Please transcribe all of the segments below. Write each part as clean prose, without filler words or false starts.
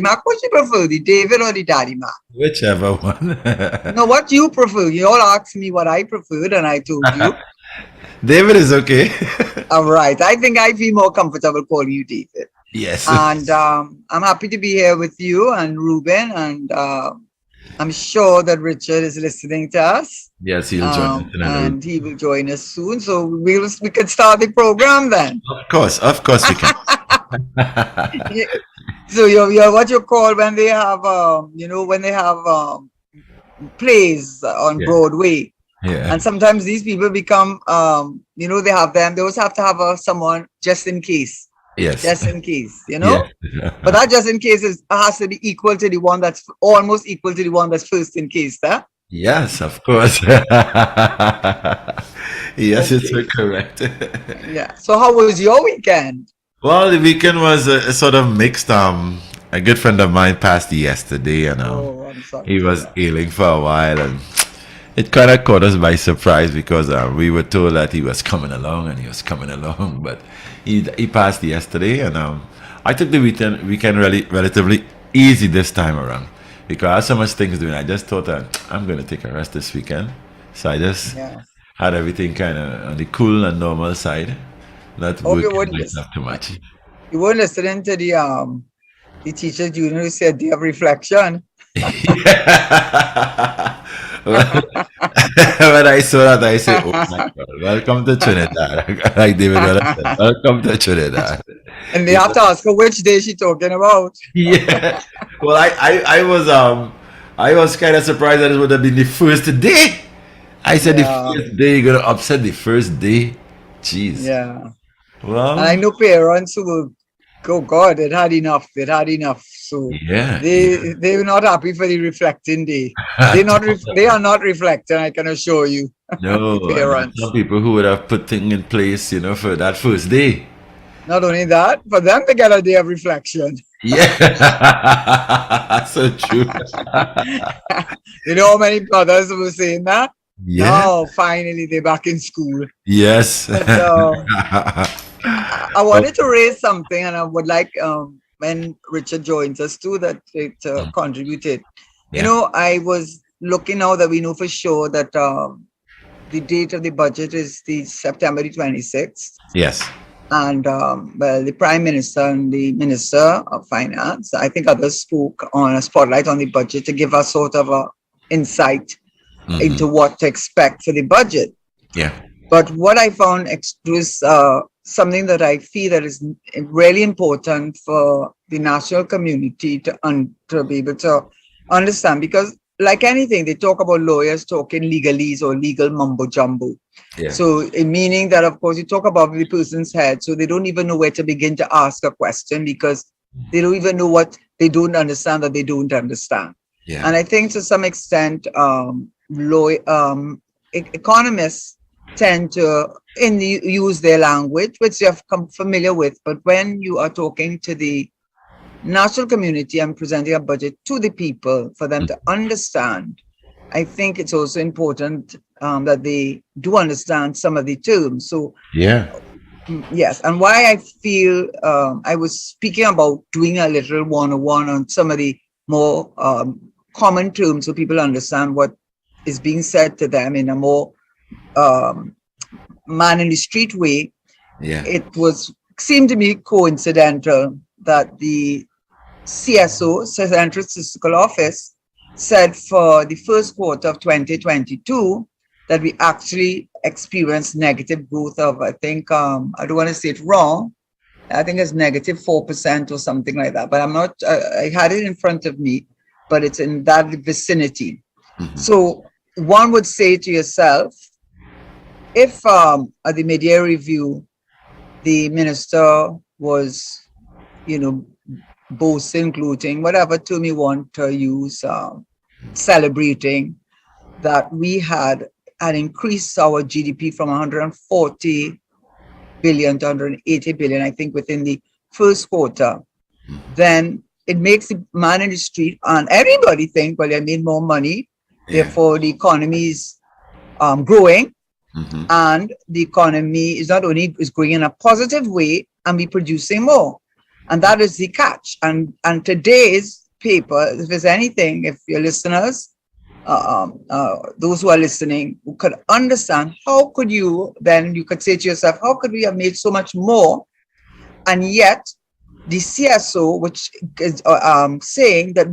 Mac? What you prefer, the David or the Daddy Mac? Whichever one. No, what you prefer? You all asked me what I preferred, and I told you. David is okay. All right. I think I feel more comfortable calling you David. Yes. And I'm happy to be here with you and Ruben. And I'm sure that Richard is listening to us. Yes, he'll join us in another. And he will join us soon. So we can start the program then. Of course we can. So you're what you call when they have when they have plays on Yeah. Broadway. Yeah. And sometimes these people become, they have them. They always have to have someone just in case. Yes. Just in case, Yeah. But that just in case has to be equal to the one that's almost equal to the one that's first in case, huh? Yes, of course. Yes, it's Okay. correct. Yeah. So how was your weekend? Well, the weekend was sort of mixed. A good friend of mine passed yesterday, and Oh, I'm sorry he to was hear. ailing for a while, and it kind of caught us by surprise because we were told that he was coming along, and he was coming along, but he passed yesterday, and I took the weekend really relatively easy this time around because I had so much things doing. I just thought that I'm going to take a rest this weekend, so I just Yeah. had everything kind of on the cool and normal side, not Hope you working wouldn't listen. myself too much. You weren't listening to the teachers union who said day of reflection. Well, when I saw that, I said, "Oh my God, welcome to Trinidad." Like David Wallace said, "Welcome to Trinidad." And they You have to ask her which day she talking about. Yeah. Well, I was kind of surprised that it would have been the first day. I said the Yeah. first day you're gonna upset the first day. Jeez. Yeah. And I Well, know parents who will go, God, it had enough. It had enough. So yeah, yeah. they were not happy for the reflecting day. They are not reflecting, I can assure you, the No, and there's some parents. people who would have put things in place, for that first day. Not only that, for them to get a day of reflection. Yeah, so true. You know how many brothers were saying that? Yeah. Now finally they're back in school. Yes. But I wanted to raise something, and I would like when Richard joins us too that it contributed. Yeah. I was looking now that we know for sure that the date of the budget is the September the 26th. Yes. And the Prime Minister and the Minister of Finance, I think others spoke on a spotlight on the budget to give us sort of a insight into what to expect for the budget. Yeah. But what I found was something that I feel that is really important for the national community to be able to understand, because like anything, they talk about lawyers talking legalese or legal mumbo jumbo. Yeah. So, meaning that, of course, you talk about the person's head, so they don't even know where to begin to ask a question because they don't even know what they don't understand that they don't understand. Yeah. And I think to some extent, economists tend to use their language, which they're familiar with. But when you are talking to the national community and presenting a budget to the people for them to understand, I think it's also important that they do understand some of the terms. So Yeah. yes, and why I feel I was speaking about doing a little one-on-one on some of the more common terms so people understand what is being said to them in a more man in the street way. Yeah. It seemed to me coincidental that the CSO, Central Statistical Office, said for the first quarter of 2022 that we actually experienced negative growth of, I think, I don't want to say it wrong, I think it's negative 4% or something like that, but I'm not, I had it in front of me, but it's in that vicinity. So one would say to yourself, if at the mid-year review, the minister was, boasting, gloating, whatever term you want to use, celebrating that we had increased our GDP from 140 billion to 180 billion, I think, within the first quarter, then it makes the man in the street and everybody think, well, they made more money, therefore the economy is growing, and the economy is not only is growing in a positive way, and we producing more. And that is the catch. And today's paper, if there's anything, if your listeners, those who are listening, who could understand, how could you, then you could say to yourself, how could we have made so much more? And yet the CSO, which is saying that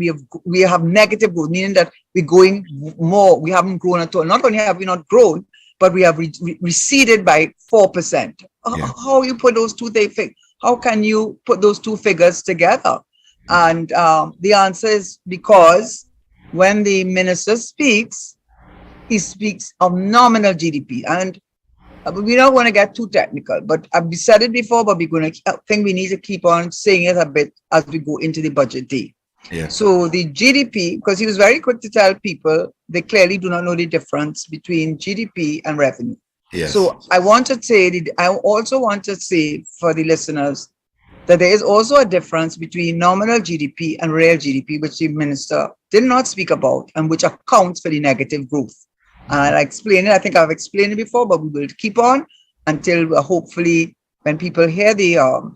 we have negative growth, meaning that we're going more, we haven't grown at all. Not only have we not grown, but we have receded by 4%. Yeah. How you put those two things? How can you put those two figures together? And the answer is because when the minister speaks, he speaks of nominal GDP. And we don't want to get too technical, but I've said it before, but we're going to, I think we need to keep on saying it a bit as we go into the budget day. Yeah. So the GDP, because he was very quick to tell people they clearly do not know the difference between GDP and revenue. Yes. So I also want to say for the listeners that there is also a difference between nominal GDP and real GDP, which the minister did not speak about and which accounts for the negative growth. And I explained it. I think I've explained it before, but we will keep on until hopefully when people hear the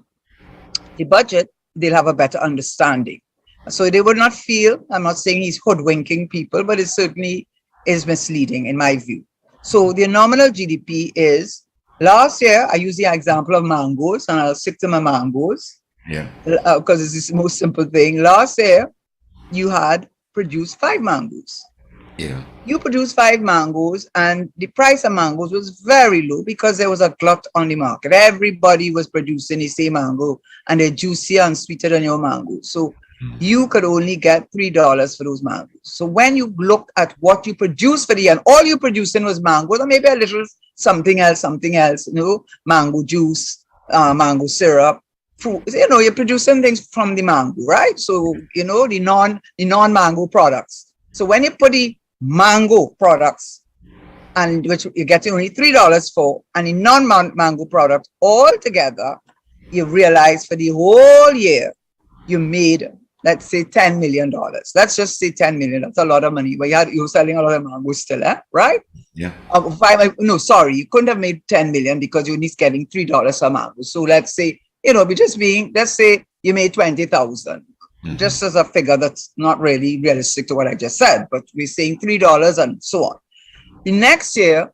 budget, they'll have a better understanding. So they would not feel, I'm not saying he's hoodwinking people, but it certainly is misleading in my view. So the nominal GDP is, last year, I used the example of mangoes, and I'll stick to my mangoes. Yeah. Because it's the most simple thing. Last year, you had produced 5 mangoes. Yeah. You produced 5 mangoes, and the price of mangoes was very low because there was a glut on the market. Everybody was producing the same mango, and they're juicier and sweeter than your mango. So you could only get $3 for those mangoes. So when you look at what you produce for the year, and all you producing was mangoes, or maybe a little something else, mango juice, mango syrup, fruit, you're producing things from the mango, right? So, the non-mango products. So when you put the mango products, and which you're getting only $3 for, and the non-mango product all together, you realize for the whole year, you made, let's say, $10 million. Let's just say 10 million. That's a lot of money. But you're selling a lot of mangoes still, right? Yeah. You couldn't have made 10 million because you're only getting $3 a mango. So let's say, let's say you made 20,000. Just as a figure that's not really realistic to what I just said, but we're saying $3 and so on. The next year,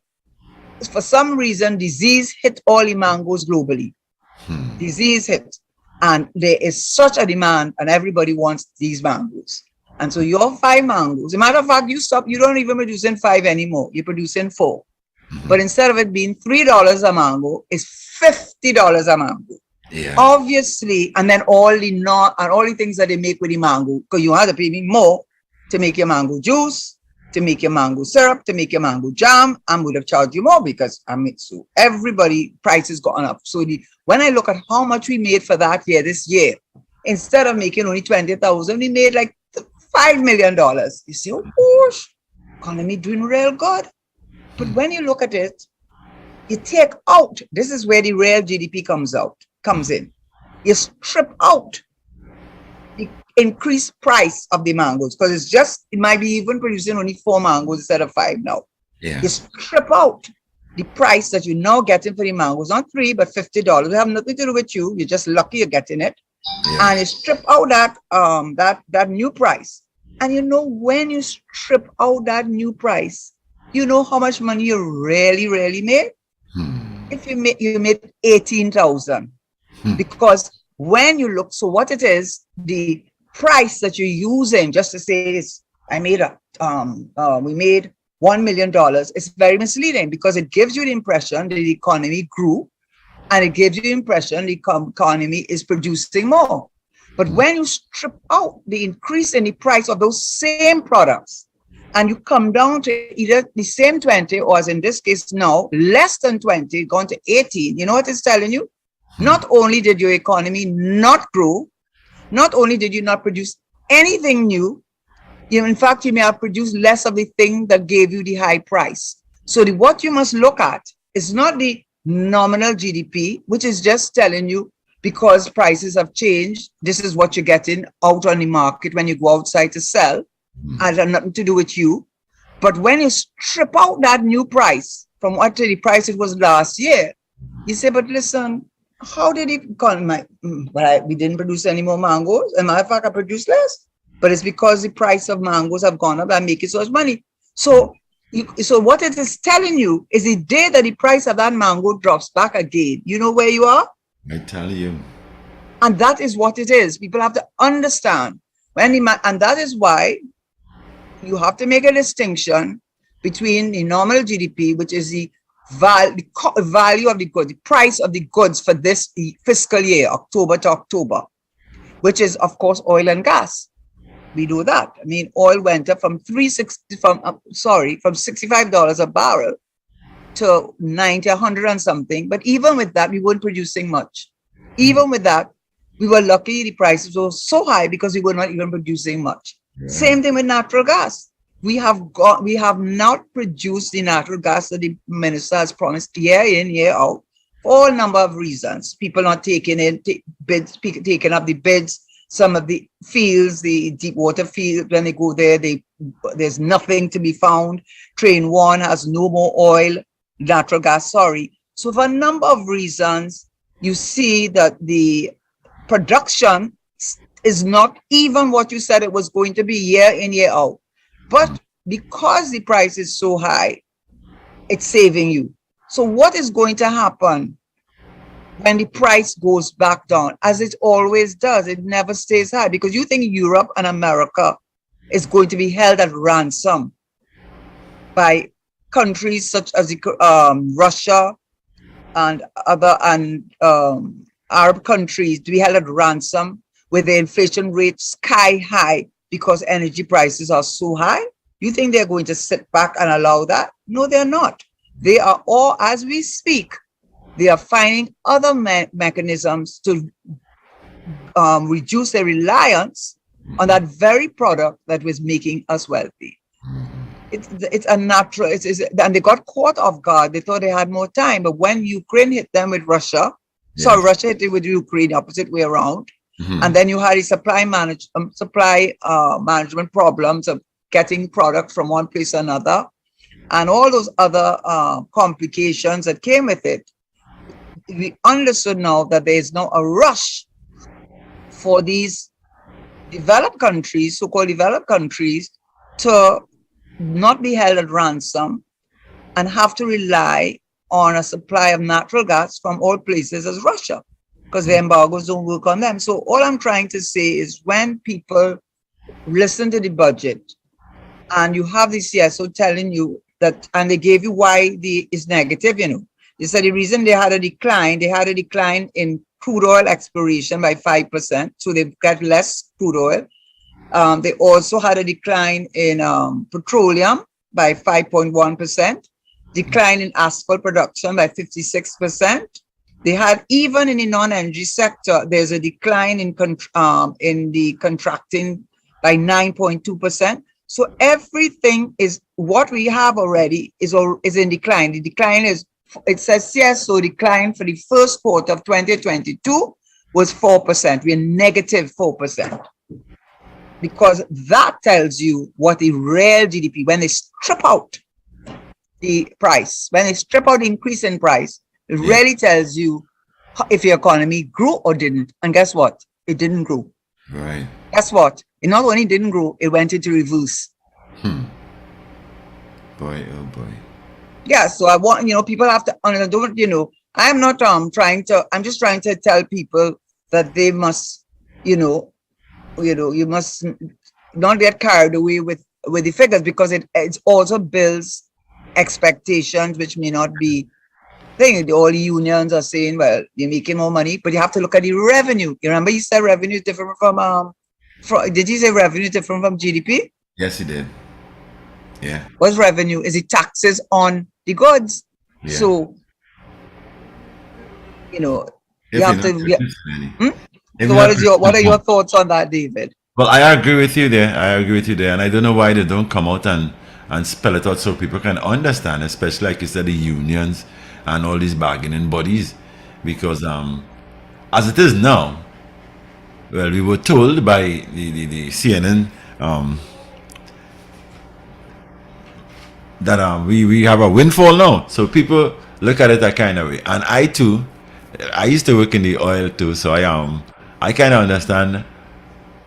for some reason, disease hit all the mangoes globally. Disease hit. And there is such a demand, and everybody wants these mangoes. And so your 5 mangoes, as a matter of fact, you don't even producing 5 anymore. You're producing 4. But instead of it being $3 a mango, it's $50 a mango. Yeah. Obviously, and then all the things that they make with the mango, because you have to pay me more to make your mango juice, to make your mango syrup, to make your mango jam, and would have charged you more because so everybody prices gone up. So when I look at how much we made for that year, this year, instead of making only 20,000, we made like $5 million. You see, oh gosh, economy doing real good. But when you look at it, you take out, this is where the real GDP comes in. You strip out the increased price of the mangoes, because it might be even producing only 4 mangoes instead of 5 now. Yeah. You strip out the price that you're now getting for the mangoes, not $3, but $50. It have nothing to do with you. You're just lucky you're getting it. Yeah. And you strip out that new price. And when you strip out that new price, you know how much money you really, really made? If you made 18,000. Because when you look, so what it is, the price that you're using just to say is, we made $1 million, it's very misleading because it gives you the impression that the economy grew, and it gives you the impression the economy is producing more. But when you strip out the increase in the price of those same products, and you come down to either the same 20, or as in this case now, less than 20, gone to 18, you know what it's telling you? Not only did your economy not grow, not only did you not produce anything new, in fact, you may have produced less of the thing that gave you the high price. So what you must look at is not the nominal GDP, which is just telling you because prices have changed, this is what you're getting out on the market when you go outside to sell. It has nothing to do with you. But when you strip out that new price from what the price it was last year, you say, but listen, how did it come? We didn't produce any more mangoes. As a matter of fact, I produced less. But it's because the price of mangoes have gone up and making so much money. So, so what it is telling you is the day that the price of that mango drops back again, you know where you are? I tell you. And that is what it is. People have to understand and that is why you have to make a distinction between the nominal GDP, which is the value of the goods, the price of the goods for this fiscal year, October to October, which is, of course, oil and gas. We do that. I mean, oil went up from from $65 a barrel to 90, 100 and something. But even with that, we weren't producing much. Even with that, we were lucky the prices were so high because we were not even producing much. Yeah. Same thing with natural gas. We have not produced the natural gas that the minister has promised year in, year out, for a number of reasons. People not taking in bids, taking up the bids. Some of the fields, the deep water fields, when they go there, there's nothing to be found. Train 1 has no more oil, natural gas, sorry. So for a number of reasons, you see that the production is not even what you said it was going to be year in, year out. But because the price is so high, it's saving you. So what is going to happen when the price goes back down, as it always does? It never stays high, because you think Europe and America is going to be held at ransom by countries such as Russia and other Arab countries to be held at ransom with the inflation rate sky high because energy prices are so high? You think they're going to sit back and allow that? No, they're not. They are all, as we speak, they are finding other mechanisms to reduce their reliance on that very product that was making us wealthy. It's a natural, and they got caught off guard. They thought they had more time, but when Ukraine hit them with Russia, Russia hit it with Ukraine, opposite way around, and then you had the supply management problems of getting product from one place to another, and all those other complications that came with it. We understood now that there is now a rush for these developed countries, so-called developed countries, to not be held at ransom and have to rely on a supply of natural gas from all places as Russia, because the embargoes don't work on them. So all I'm trying to say is, when people listen to the budget and you have the CSO telling you that, and they gave you why it's negative, they said the reason they had a decline in crude oil exploration by 5%, so they've got less crude oil. They also had a decline in petroleum by 5.1%, decline in asphalt production by 56%. They had, even in the non-energy sector, there's a decline in the contracting by 9.2%. So everything is, what we have already is in decline. The decline is, it says CSO decline for the first quarter of 2022 was 4%. We're negative 4%. Because that tells you what the real GDP, when they strip out the price, when they strip out the increase in price, it really tells you if your economy grew or didn't. And guess what? It didn't grow. Right. Guess what? It not only didn't grow, it went into reverse. Boy, oh boy. Yeah, so I want, people have to, I'm not I'm just trying to tell people that they must, you must not get carried away with the figures, because it also builds expectations which may not be. All the unions are saying, well, you're making more money, but you have to look at the revenue. You remember you said revenue is different from did you say revenue is different from GDP? Yes, he did. Yeah. What's revenue? Is it taxes on the goods? Yeah. So, you have to. So what are your thoughts on that, David? Well, I agree with you there. And I don't know why they don't come out and spell it out so people can understand, especially like you said, the unions and all these bargaining bodies, because as it is now, well, we were told by the CNN that we have a windfall now. So people look at it that kind of way. And I too, I used to work in the oil too, so I kind of understand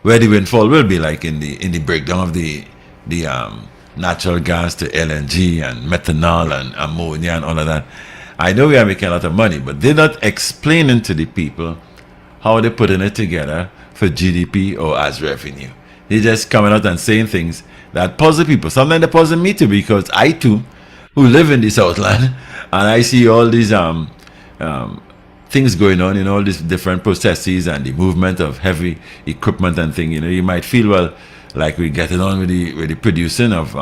where the windfall will be like in the breakdown of the natural gas to LNG and methanol and ammonia and all of that. I know we are making a lot of money, but they're not explaining to the people how they're putting it together for GDP or as revenue. They're just coming out and saying things that puzzle people. Sometimes they puzzle me too, because I too, who live in the Southland, and I see all these things going on in all these different processes and the movement of heavy equipment and things. You might feel, well, like we're getting on with the producing of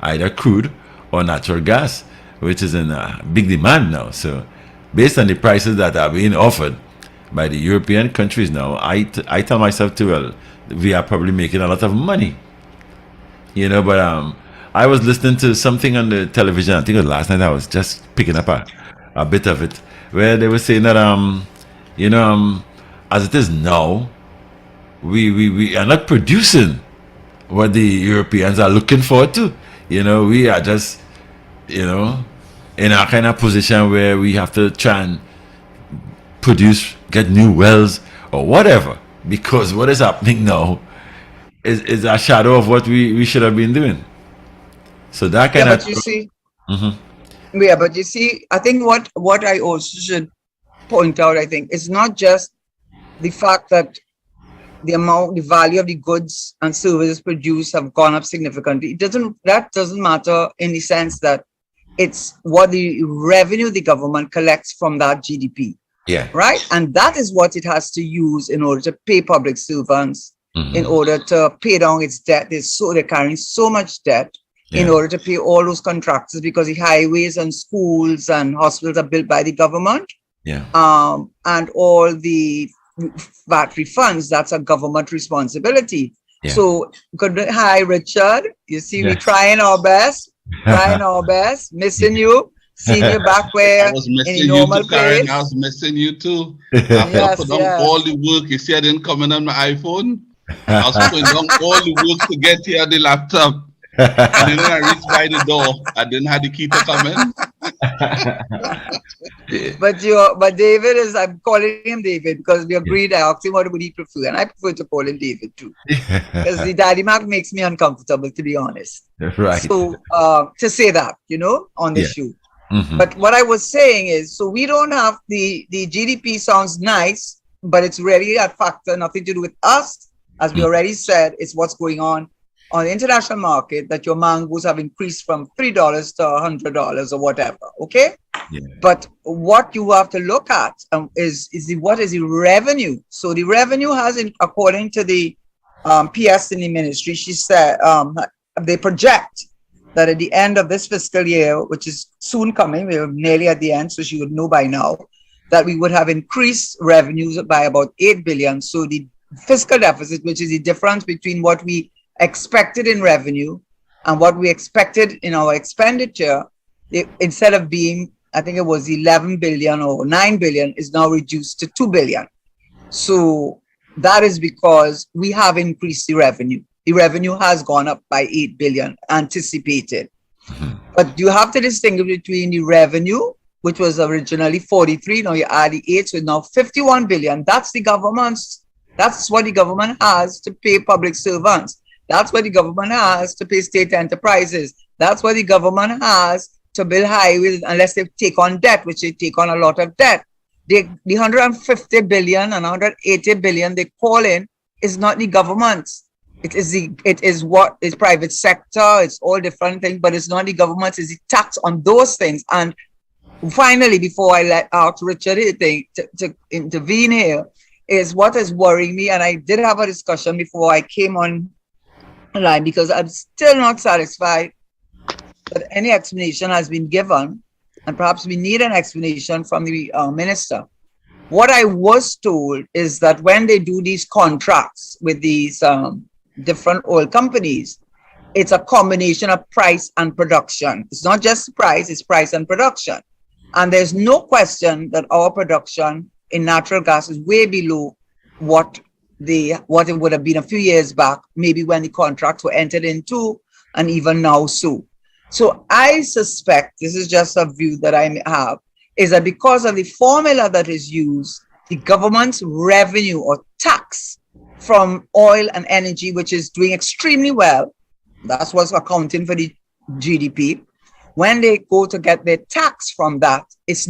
either crude or natural gas, which is in big demand now. So based on the prices that are being offered by the European countries now, I tell myself too, well, we are probably making a lot of money. But I was listening to something on the television, I think it was last night. I was just picking up a bit of it, where they were saying that as it is now, we are not producing what the Europeans are looking forward to. We are just in a kind of position where we have to try and get new wells or whatever, because what is happening now is a shadow of what we should have been doing. So that kind but you see, but you see, I think what I also should point out, I think, is not just the fact that the value of the goods and services produced have gone up significantly. That doesn't matter in the sense that it's what the revenue the government collects from that GDP. Yeah. Right. And that is what it has to use in order to pay public servants, in order to pay down its debt. They're carrying so much debt in order to pay all those contractors, because the highways and schools and hospitals are built by the government. Yeah. And all the VAT refunds, that's a government responsibility. Yeah. So hi Richard. You see, we're trying our best, missing you. Seeing you back where I was missing in a normal you too, Karen. place. I was missing you too. After I put down all the work, you see I didn't come in on my iPhone. I was putting down all the work to get here on the laptop. And then when I reached by the door, I didn't have the key to come in. But David I'm calling him David because we agreed. I asked him what would he prefer, and I prefer to call him David too, because the daddy mark makes me uncomfortable, to be honest. Right. So to say that, on the show. But what I was saying is, so we don't have the GDP sounds nice, but it's really a factor, nothing to do with us. As we already said, it's what's going on the international market, that your mangoes have increased from $3 to $100 or whatever. Okay. Yeah. But what you have to look at is what is the revenue? So the revenue has, according to the PS in the ministry, she said they project that at the end of this fiscal year, which is soon coming, we're nearly at the end, so she would know by now, that we would have increased revenues by about 8 billion. So the fiscal deficit, which is the difference between what we expected in revenue and what we expected in our expenditure, instead of being, I think it was 11 billion or 9 billion, is now reduced to 2 billion. So that is because we have increased the revenue. The revenue has gone up by 8 billion anticipated. But you have to distinguish between the revenue, which was originally 43, now you add the 8, so now 51 billion. That's what the government has to pay public servants. That's what the government has to pay state enterprises. That's what the government has to build highways, unless they take on debt, which they take on a lot of debt. The 150 billion and 180 billion they call in is not the government's. It is what is private sector. It's all different things, but it's not the government. It's the tax on those things. And finally, before I let out Richard to intervene here, is what is worrying me. And I did have a discussion before I came online, because I'm still not satisfied that any explanation has been given, and perhaps we need an explanation from the minister. What I was told is that when they do these contracts with these different oil companies, it's a combination of price and production. It's not just price, it's price and production. And there's no question that our production in natural gas is way below what it would have been a few years back, maybe when the contracts were entered into, and even now so. So I suspect, this is just a view that I have, is that because of the formula that is used, the government's revenue or tax from oil and energy, which is doing extremely well, that's what's accounting for the GDP. When they go to get their tax from that, it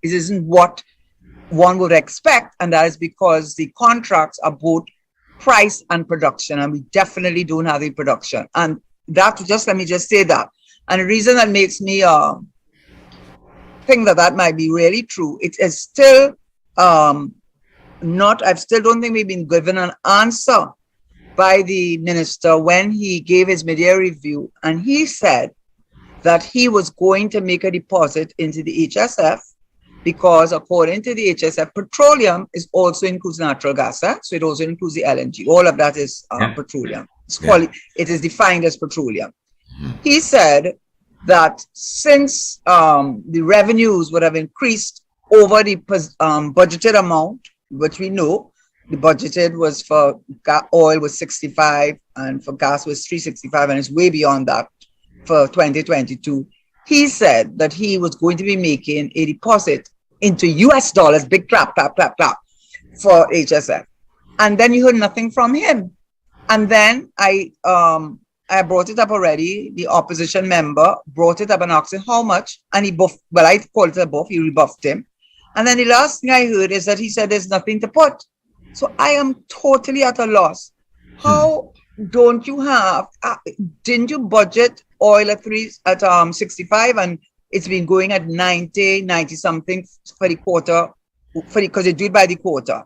isn't what one would expect. And that is because the contracts are both price and production. And we definitely don't have the production. And that, let me just say that. And the reason that makes me think that might be really true, it is still I still don't think we've been given an answer by the minister when he gave his mid-year review. And he said that he was going to make a deposit into the HSF because according to the HSF, petroleum also includes natural gas. So it also includes the LNG. All of that is petroleum. It is defined as petroleum. He said that since the revenues would have increased over the budgeted amount, which we know the budgeted was for oil was 65 and for gas was 365, and it's way beyond that for 2022. He said that he was going to be making a deposit into US dollars, big clap, clap, clap, clap, for HSF. And then you heard nothing from him. And then I brought it up already. The opposition member brought it up and asked him how much. And he buffed, well, I called it a buff, he rebuffed him. And then the last thing I heard is that he said there's nothing to put. So I am totally at a loss. How don't you have, didn't you budget oil at 65 and it's been going at 90 something for the quarter, because they do it by the quarter,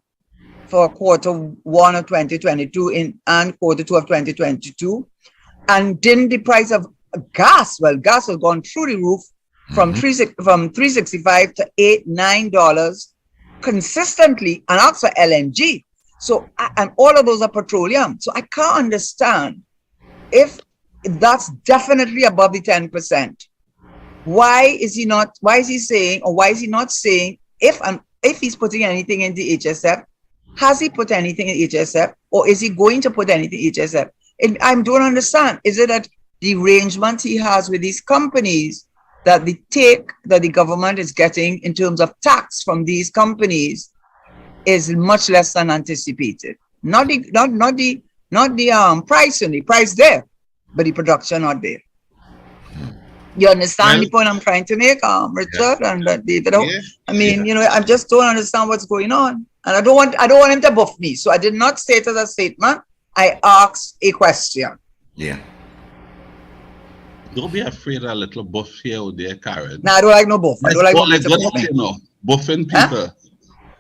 for quarter 1 of 2022 and quarter 2 of 2022. And didn't the price of gas, gas has gone through the roof from $3.65 to $8-9 consistently, and also LNG. So, and all of those are petroleum. So I can't understand if that's definitely above the 10%. Why is he not saying if he's putting anything in the HSF, has he put anything in HSF, or is he going to put anything in HSF? I don't understand. Is it that the arrangement he has with these companies, that the take that the government is getting in terms of tax from these companies is much less than anticipated? Not the price, only price there, but the production not there. You understand the point I'm trying to make, Richard and David? I mean, I just don't understand what's going on, and I don't want him to buff me. So I did not state as a statement. I asked a question. Yeah. Don't be afraid of a little buff here or there, Karen. No, I don't like no buff. I don't like no buffing people.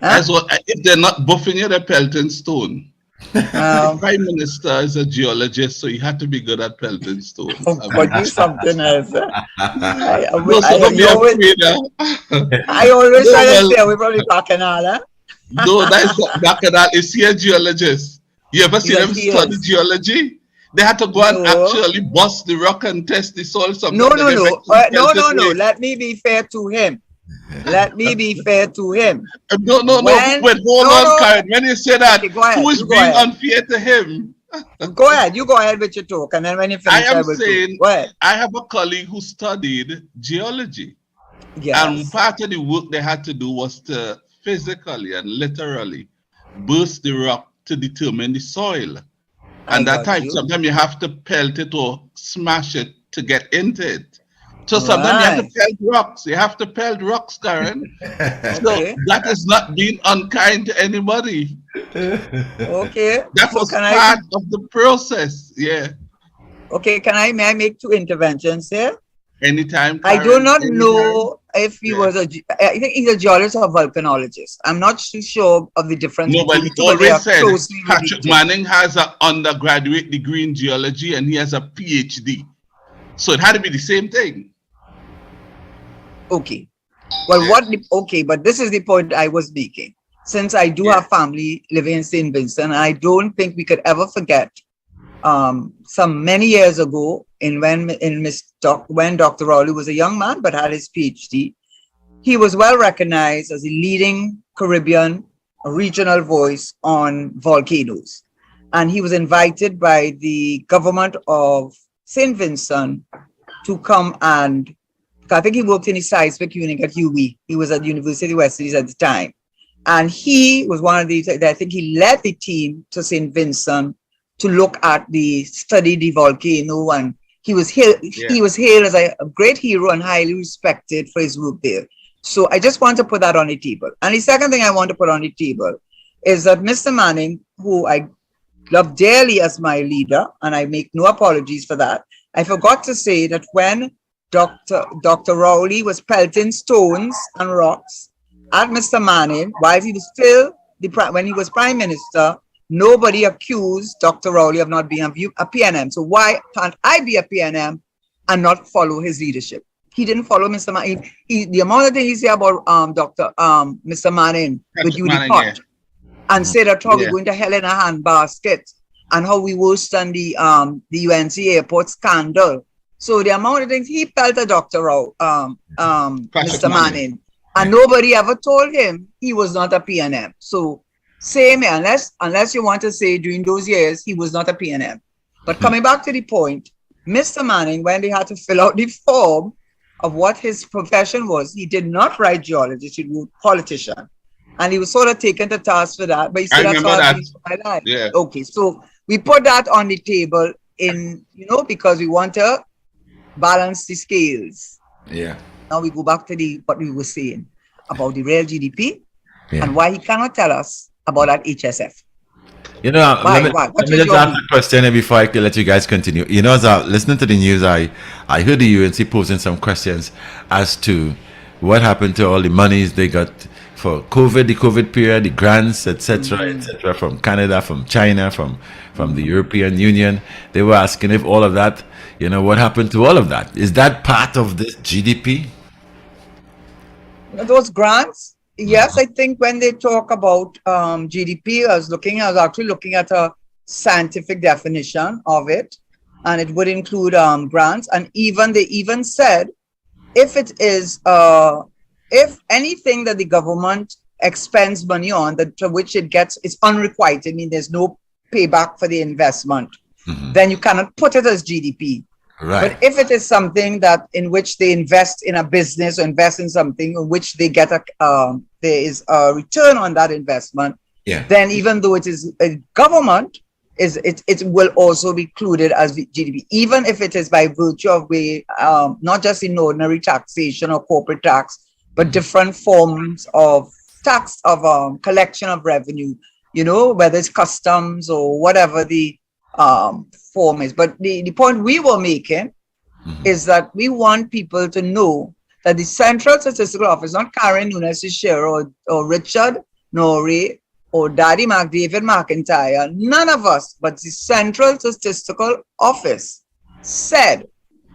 That's what, if they're not buffing you, they're pelting stone. The Prime Minister is a geologist, so he had to be good at pelting stone. But do something else. I always try to stay away from the bacchanal. No, that's not bacchanal. Is he a geologist? You ever seen him study geology? They had to go and actually bust the rock and test the soil. No. Let me be fair to him. No. Wait, hold on, Karen. When you say that, who is being unfair to him? Go ahead. You go ahead with your talk, and then when you finish, I am saying I have a colleague who studied geology, and part of the work they had to do was to physically and literally burst the rock to determine the soil. And that time, sometimes you have to pelt it or smash it to get into it. So sometimes you have to pelt rocks. You have to pelt rocks, Karen. So that is not being unkind to anybody. Okay. That was part of the process. Yeah. Okay. May I make 2 interventions here? Anytime, Karen, I do not know if he was I think he's a geologist or volcanologist. I'm not too sure of the difference. No, but he always said Patrick Manning has an undergraduate degree in geology and he has a PhD. So it had to be the same thing. Okay. Well, but this is the point I was making. Since I do have family living in St. Vincent, I don't think we could ever forget some many years ago when Dr. Rowley was a young man but had his PhD. He was well recognized as a leading Caribbean regional voice on volcanoes. And he was invited by the government of St. Vincent to come and I think he worked in the seismic unit at UWI. He was at the University of West Indies at the time. And he was one of these, I think he led the team to St. Vincent to look at study the volcano. And he was hailed as a great hero and highly respected for his work there. So I just want to put that on the table. And the second thing I want to put on the table is that Mr. Manning, who I love dearly as my leader, and I make no apologies for that, I forgot to say that when Dr. Rowley was pelting stones and rocks at Mr. Manning, while he was when he was Prime Minister, nobody accused Dr. Rowley of not being a PNM. So why can't I be a PNM and not follow his leadership? He didn't follow Mr. Manning. The amount of things he said about Mr. Manning with you report and say that how we're going to hell in a handbasket and how we worse than the UNC airport scandal. So the amount of things he felt at Mr. Manning, and nobody ever told him he was not a PNM. So same here, unless you want to say during those years he was not a PNM. But coming back to the point, Mr. Manning, when they had to fill out the form of what his profession was, he did not write geologist, he wrote politician. And he was sort of taken to task for that. But he said, that's all I for my life. Yeah. Okay, so we put that on the table because we want to balance the scales. Yeah. Now we go back to what we were saying about the real GDP and why he cannot tell us about that HSF. Let me just ask a question before I can let you guys continue. As I listening to the news, I heard the UNC posing some questions as to what happened to all the monies they got for COVID, the COVID period, the grants, etc., from Canada, from China, from the European Union. They were asking if all of that, what happened to all of that? Is that part of this GDP? Those grants? Yes, I think when they talk about GDP, I was actually looking at a scientific definition of it, and it would include grants. And they even said if it is if anything that the government expends money on, to which it gets, it's unrequited, I mean, there's no payback for the investment, then you cannot put it as GDP. Right. But if it is something that in which they invest in a business or invest in something in which they get there is a return on that investment, then even though it is a government, it will also be included as GDP, even if it is by virtue of not just in ordinary taxation or corporate tax, but different forms of tax, of collection of revenue, whether it's customs or whatever the form is. But the point we were making is that we want people to know that the Central Statistical Office, not Karen Nunez Tesheira or Richard Noray or Daddy David McIntyre, none of us, but the Central Statistical Office said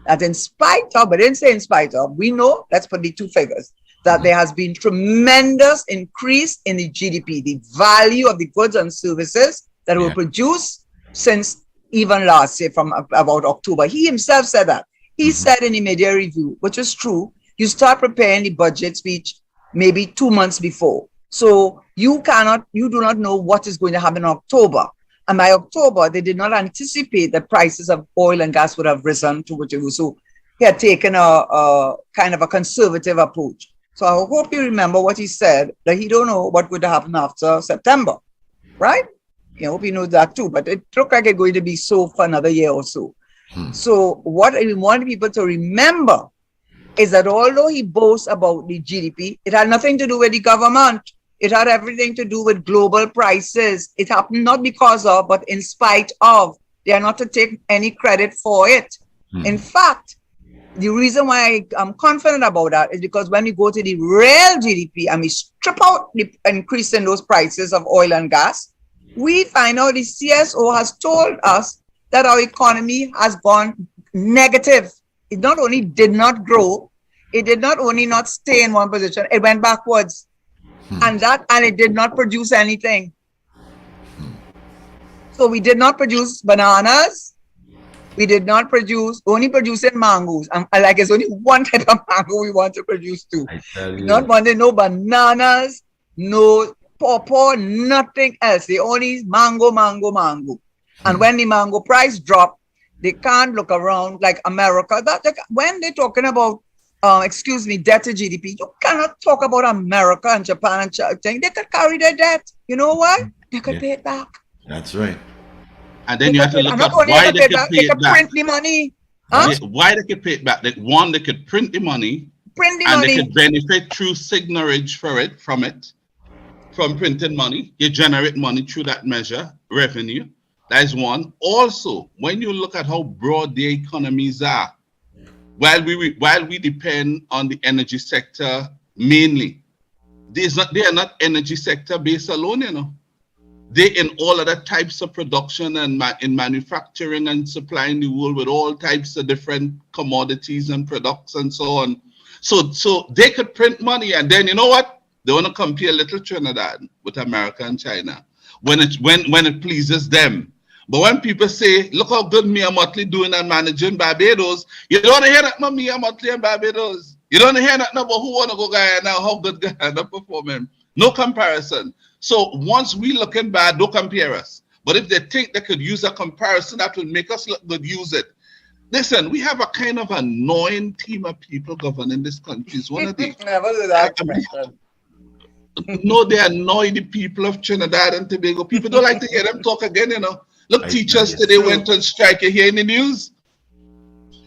that in spite of, but didn't say in spite of, we know, let's put the two figures, that there has been tremendous increase in the GDP, the value of the goods and services that were produced since even last year, from about October. He himself said that. He said in the media review, which is true, you start preparing the budget speech maybe 2 months before. So you do not know what is going to happen in October. And by October, they did not anticipate that prices of oil and gas would have risen to what it was. So he had taken a kind of a conservative approach. So I hope you remember what he said, that he don't know what would happen after September, right? I hope you know that too, but it looked like it's going to be so for another year or so. So what we want people to remember is that although he boasts about the GDP, it had nothing to do with the government. It had everything to do with global prices. It happened not because of, but in spite of. They are not to take any credit for it. In fact, the reason why I'm confident about that is because when we go to the real GDP and we strip out the increase in those prices of oil and gas, we find out the CSO has told us that our economy has gone negative. It not only did not grow, it did not only not stay in one position, it went backwards. And it did not produce anything. So we did not produce bananas. We did not only producing mangoes. Like it's only one type of mango we want to produce too. Not wanting no bananas, no pawpaw, nothing else. They only mango. And when the mango price drop, they can't look around like America. When they're talking about debt to GDP. You cannot talk about America and Japan and China. They could carry their debt. You know why? They could pay it back. That's right. And then you have to look at why they could pay it back. Print the money. Why they could pay it back? One, they could print the money. They could benefit through signage from printing money. You generate money through that measure, revenue. That is one. Also, when you look at how broad the economies are, while we depend on the energy sector mainly, they are not energy sector based alone, you know. They in all other types of production and in manufacturing and supplying the world with all types of different commodities and products and so on. So they could print money, and then you know what? They want to compare little Trinidad with America and China when it pleases them. But when people say, look how good Mia Motley doing and managing Barbados, you don't want to hear that about Mia Motley and Barbados. You don't want to hear that about who want to go Guyana, how good Guyana performing. No comparison. So once we looking bad, don't compare us. But if they think they could use a comparison that will make us look good, use it. Listen, we have a kind of annoying team of people governing this country. It's one of the... No, they annoy the people of Trinidad and Tobago. People don't like to hear them talk again, you know. Look, teachers today went on strike. You hear in the news?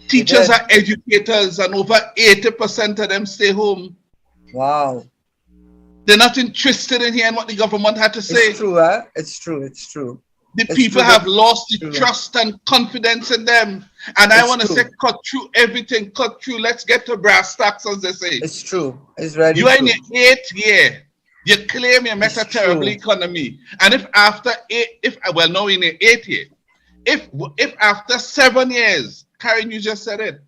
Teachers are educators and over 80% of them stay home. Wow. They're not interested in hearing what the government had to say. It's true, huh? It's true. The people have lost the trust and confidence in them. And I want to say, cut through everything, cut through. Let's get to brass tacks, as they say. It's true. It's very true. You are in your 8th year. You claim you met a terrible economy. And if after in your 8th year, if after 7 years, Karen, you just said it,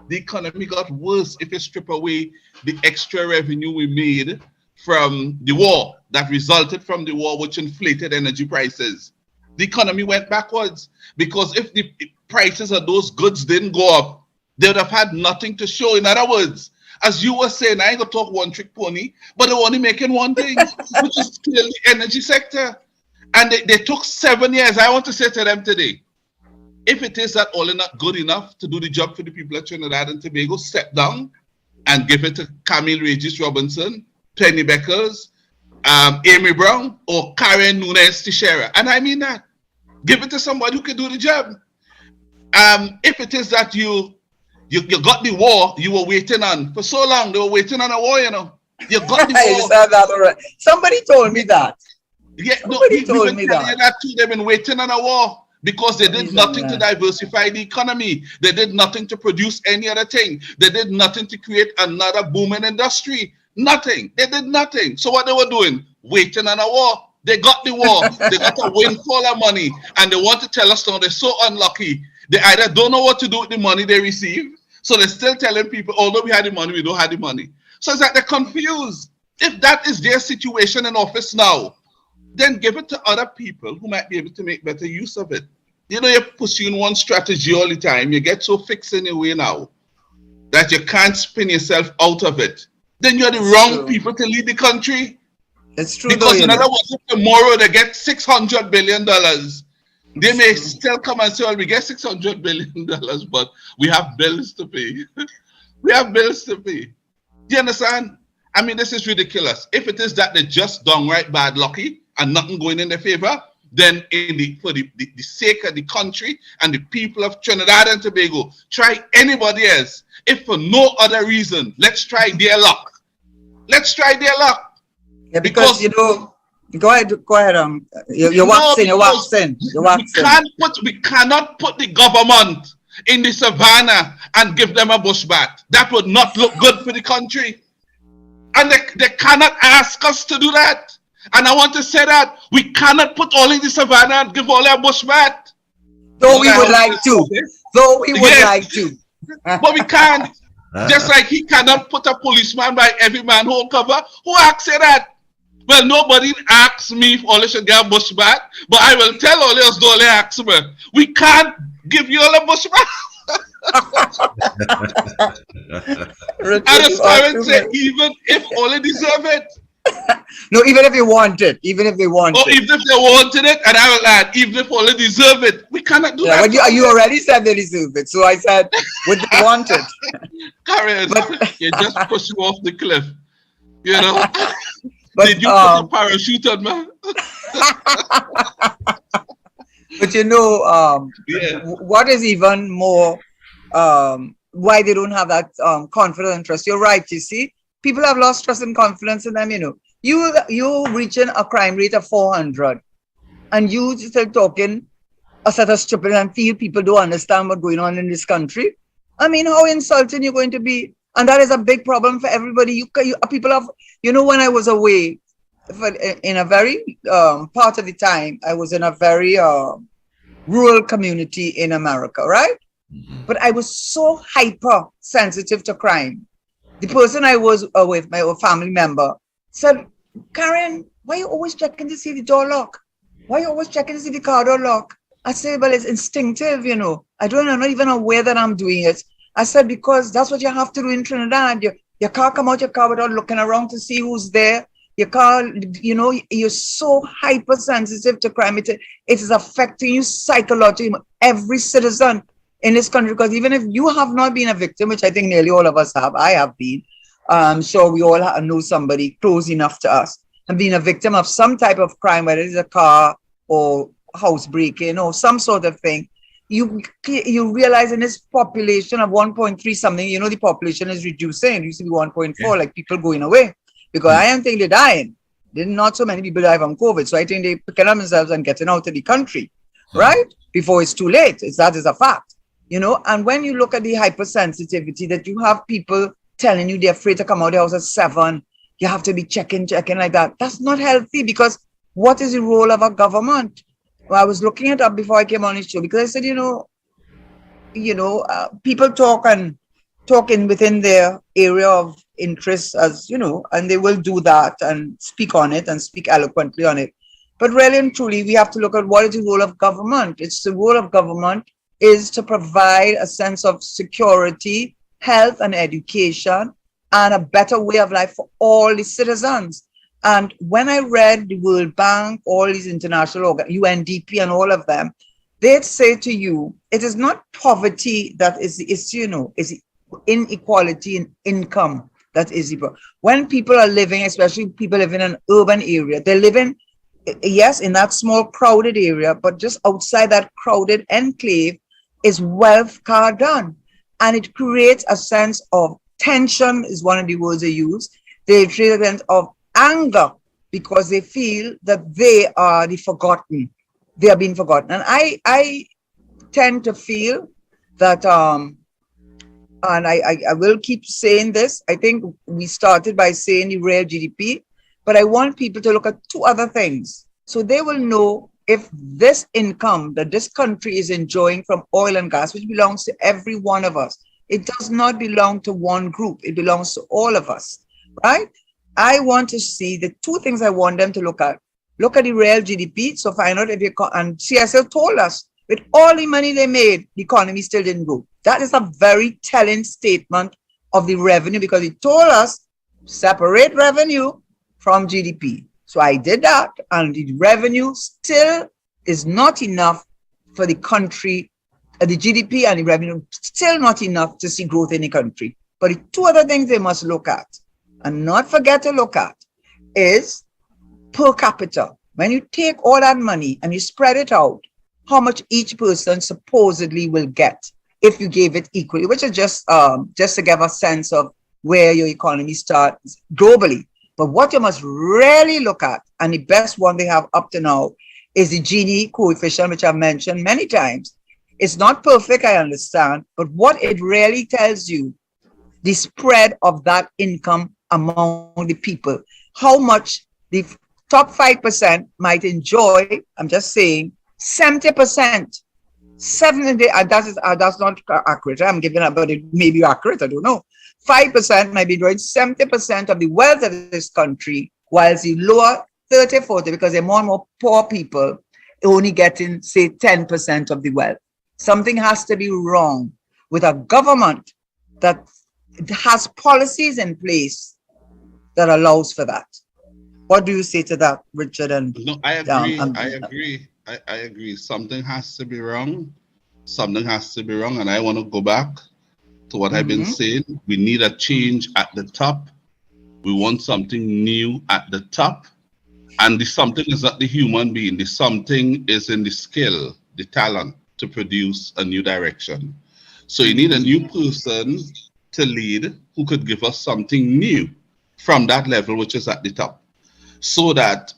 the economy got worse if you strip away the extra revenue we made from the war that resulted from the war, which inflated energy prices. The economy went backwards because if the prices of those goods didn't go up, they would have had nothing to show. In other words, as you were saying, I ain't gonna talk one trick pony, but they're only making one thing, which is clearly the energy sector. And they took 7 years. I want to say to them today, if it is that all not good enough to do the job for the people of Trinidad and Tobago, step down and give it to Camille Regis Robinson, Penny Beckers, Amy Brown, or Karen Nunez Tesheira. And I mean that. Give it to somebody who can do the job. If it is that you got the war you were waiting on for so long, they were waiting on a war, you know. You got the war. You said that already. Somebody told me that. Yeah, somebody told me that too. They've been waiting on a war because they did nothing to diversify the economy. They did nothing to produce any other thing. They did nothing to create another booming industry. Nothing. They did nothing. So what they were doing? Waiting on a war. They got the war. They got a windfall of money. And they want to tell us now they're so unlucky. They either don't know what to do with the money they receive. So they're still telling people, although we had the money, we don't have the money. So it's like they're confused. If that is their situation in office now, then give it to other people who might be able to make better use of it. You know, you're pursuing one strategy all the time. You get so fixed in your way now that you can't spin yourself out of it. Then you're the wrong people to lead the country. It's true. Because in other words, if tomorrow they get $600 billion, they may still come and say, well, we get $600 billion, but we have bills to pay. We have bills to pay. Do you understand? I mean, this is ridiculous. If it is that they're just downright bad lucky and nothing going in their favor, then for the sake of the country and the people of Trinidad and Tobago, try anybody else. If for no other reason, let's try their luck. Let's try their luck. Yeah, because you know, go ahead. You're waxing. We cannot put the government in the savannah and give them a bush bat. That would not look good for the country. And they cannot ask us to do that. And I want to say that we cannot put all in the savannah and give all our bush bat. Though we would like to. But we can't. Just like he cannot put a policeman by every manhole cover. Who asks that? Well, nobody asks me if Ole should get a bush bat, but I will tell Ole as Ole asks me. We can't give you all a bush bat. And as parents say, even if Ole deserve it, No, even if you want it, even if they want Oh, it. even if they wanted it, and I was like, even if all they deserve it, we cannot do Yeah, that. but you already said they deserve it. So I said, would they want it? Karen, But you just push you off the cliff. You know? Did but you put a parachute on me? but you know, Yeah. what is even more why they don't have that confidence and trust. You're right. You see, people have lost trust and confidence in them. You know, you reaching a crime rate of 400, and you still talking a set of stupid and feel people don't understand what's going on in this country. I mean, how insulting you're going to be, and that is a big problem for everybody. You people have, you know, when I was away, in a very part of the time, I was in a very rural community in America, right? But I was so hyper sensitive to crime. The person I was with, my family member, said, Karen, why are you always checking to see the door lock? Why are you always checking to see the car door lock? I said, well, it's instinctive, you know. I'm not even aware that I'm doing it. I said, because that's what you have to do in Trinidad. Your car come out your car without looking around to see who's there. Your car, you know, you're so hypersensitive to crime. It is affecting you psychologically, every citizen in this country. Because even if you have not been a victim, which I think nearly all of us have, I have been, I'm sure we all know somebody close enough to us and being a victim of some type of crime, whether it's a car or house breaking or some sort of thing. You realize in this population of 1.3 something, you know, the population is reducing. It used to be 1.4, like people going away. Because I don't think they're dying. There's not so many people die from COVID. So I think they're picking up themselves and getting out of the country, right? Before it's too late. That is a fact, you know. And when you look at the hypersensitivity that you have people telling you they're afraid to come out of the house at 7, you have to be checking like that. That's not healthy, because what is the role of a government? Well, I was looking it up before I came on the show, because I said, people talking within their area of interest, as you know, and they will do that and speak on it and speak eloquently on it. But really and truly, we have to look at what is the role of government. It's the role of government is to provide a sense of security, health and education, and a better way of life for all the citizens. And when I read the World Bank, all these international UNDP and all of them, they'd say to you, it is not poverty that is the issue, it's inequality in income that is the problem. When people are living, especially people living in an urban area, they're living, yes, in that small crowded area, but just outside that crowded enclave is wealth done. And it creates a sense of tension, is one of the words they use. They create a sense of anger because they feel that they are the forgotten. They are being forgotten. And I tend to feel that, and I will keep saying this, I think we started by saying the real GDP, but I want people to look at 2 other things. So they will know if this income that this country is enjoying from oil and gas, which belongs to every one of us, it does not belong to one group. It belongs to all of us, right? I want to see the 2 things I want them to look at. Look at the real GDP. So find out if and CSL told us with all the money they made, the economy still didn't grow. That is a very telling statement of the revenue, because it told us separate revenue from GDP. So I did that, and the revenue still is not enough for the country, the GDP and the revenue still not enough to see growth in the country. But the 2 other things they must look at and not forget to look at is per capita. When you take all that money and you spread it out, how much each person supposedly will get if you gave it equally, which is just to give a sense of where your economy starts globally. But what you must really look at, and the best one they have up to now, is the Gini coefficient, which I've mentioned many times. It's not perfect, I understand, but what it really tells you, the spread of that income among the people, how much the top 5% might enjoy. I'm just saying 70%, 70, that's not accurate. I'm giving up, but it may be accurate. I don't know. 5% might be enjoying 70% of the wealth of this country, whilst the lower 30, 40, because they're more and more poor people, only getting, say, 10% of the wealth. Something has to be wrong with a government that has policies in place that allows for that. What do you say to that, Richard? And No, I agree. I agree. I agree. Something has to be wrong. Something has to be wrong. And I want to go back to what I've been saying. We need a change at the top. We want something new at the top. And the something is not the human being. The something is in the skill, the talent to produce a new direction. So you need a new person to lead who could give us something new from that level, which is at the top, so that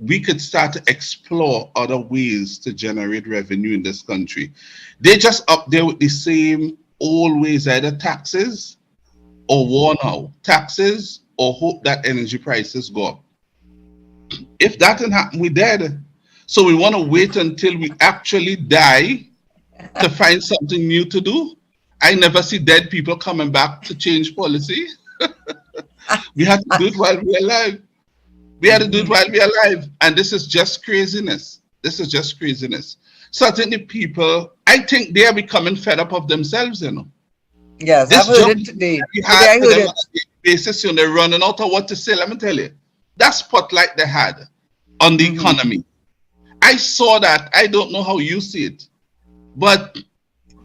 we could start to explore other ways to generate revenue in this country. They're just up there with the same old ways, either taxes or war now, taxes or hope that energy prices go up. If that didn't happen, we're dead. So we want to wait until we actually die to find something new to do. I never see dead people coming back to change policy. We have to do it while we're alive. We had to do it while we're alive. And this is just craziness. This is just craziness. So I think the people, I think they are becoming fed up of themselves, you know. Yes, This I've heard it today. I heard it. On a basis, you know, they're running out of what to say. Let me tell you. That spotlight they had on the economy. I saw that. I don't know how you see it. But,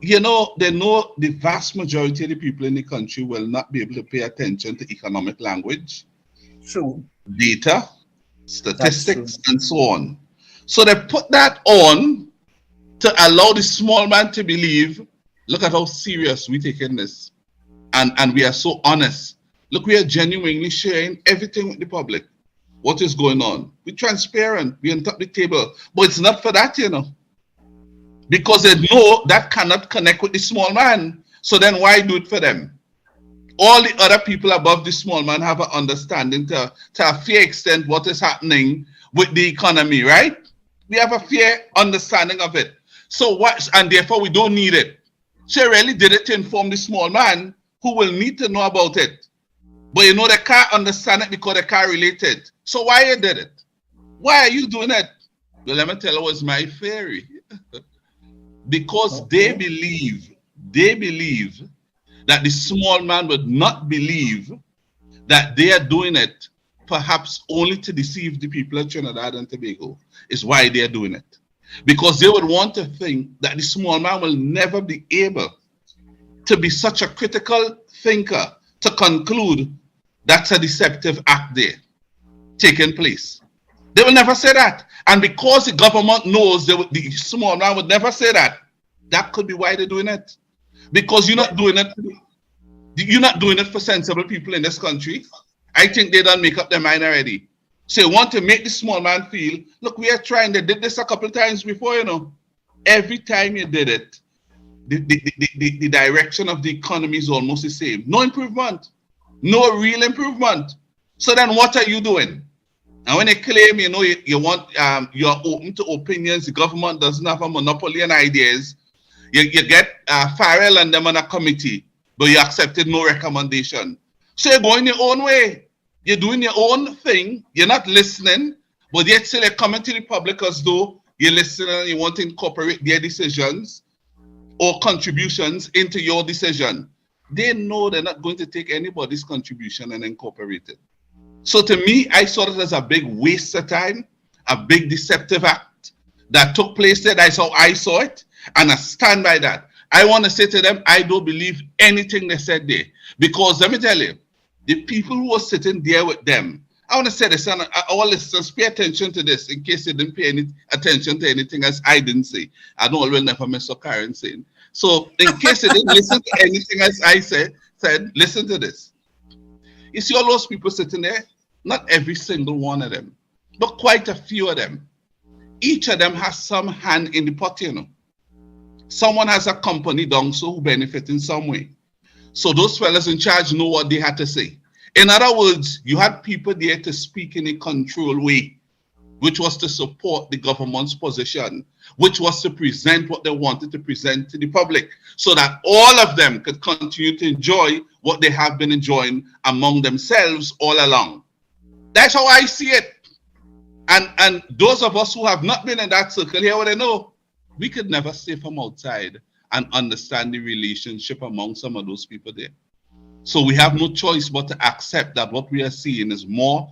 you know, they know the vast majority of the people in the country will not be able to pay attention to economic language, True. data, statistics, and so on. So they put that on to allow the small man to believe, look at how serious we're taking this. And we are so honest. Look, we are genuinely sharing everything with the public. What is going on? We're transparent. We're on top of the table. But it's not for that, you know. Because they know that cannot connect with the small man. So then why do it for them? All the other people above the small man have an understanding to a fair extent what is happening with the economy, right? We have a fair understanding of it. So what, and therefore we don't need it. She really did it to inform the small man who will need to know about it. But you know, they can't understand it because they can't relate it. So why you did it? Why are you doing it? Well, let me tell you what's my theory. Because they believe that the small man would not believe that they are doing it perhaps only to deceive the people of Trinidad and Tobago is why they are doing it. Because they would want to think that the small man will never be able to be such a critical thinker to conclude that's a deceptive act there taking place. They will never say that. And because the government knows the small man would never say that, that could be why they're doing it. Because you're not doing it for sensible people in this country. I think they don't make up their mind already. So you want to make the small man feel, look, we are trying. They did this a couple of times before, you know. Every time you did it, the direction of the economy is almost the same. No improvement. No real improvement. So then what are you doing? And when they claim, you know, you're open to opinions, the government doesn't have a monopoly on ideas, you get Farrell and them on a committee, but you accepted no recommendation. So you're going your own way. You're doing your own thing. You're not listening, but yet still you're coming to the public as though you're listening and you want to incorporate their decisions or contributions into your decision. They know they're not going to take anybody's contribution and incorporate it. So to me, I saw it as a big waste of time, a big deceptive act that took place there. That's how I saw it, and I stand by that. I want to say to them, I don't believe anything they said there. Because let me tell you, the people who were sitting there with them, I want to say this, and our listeners, pay attention to this in case you didn't pay any attention to anything else I didn't say. I know I will never miss a Karen saying. So in case you didn't listen to anything else I said, listen to this. You see all those people sitting there? Not every single one of them, but quite a few of them. Each of them has some hand in the pot, you know. Someone has a company down so who benefit in some way. So those fellas in charge know what they had to say. In other words, you had people there to speak in a controlled way, which was to support the government's position, which was to present what they wanted to present to the public, so that all of them could continue to enjoy what they have been enjoying among themselves all along. That's how I see it. And those of us who have not been in that circle here, what I know, we could never stay from outside and understand the relationship among some of those people there. So we have no choice but to accept that what we are seeing is more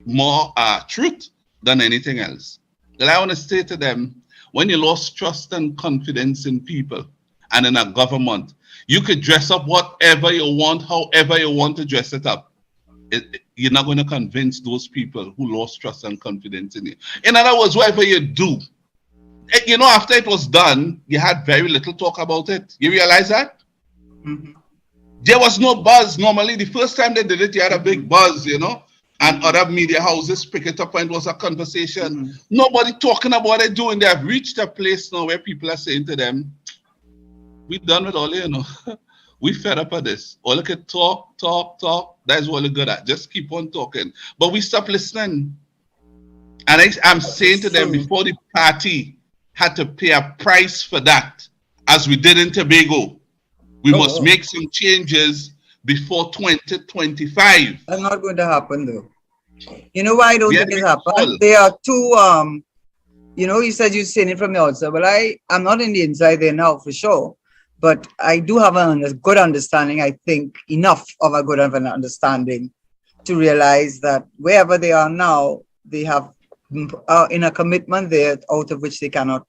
more truth than anything else. And I want to say to them, when you lost trust and confidence in people and in a government, you could dress up whatever you want, however you want to dress it up. You're not going to convince those people who lost trust and confidence in you. In other words, whatever you do, you know, after it was done, you had very little talk about it. You realize that? Mm-hmm. There was no buzz. Normally, the first time they did it, you had a big buzz, you know, and other media houses pick it up and it was a conversation. Mm-hmm. Nobody talking about it doing. They have reached a place now where people are saying to them, we done with all, you know. We fed up of this. All you can talk. That's what we're good at. Just keep on talking. But we stop listening. And I'm saying to them, before the party had to pay a price for that, as we did in Tobago, we must make some changes before 2025. That's not going to happen, though. You know why I don't think it happened? Full. There are two, you know, you said you're saying it from the outside. Well, I'm not in the inside there now for sure. But I do have a good understanding, I think, enough of a good of an understanding to realize that wherever they are now, they have in a commitment there out of which they cannot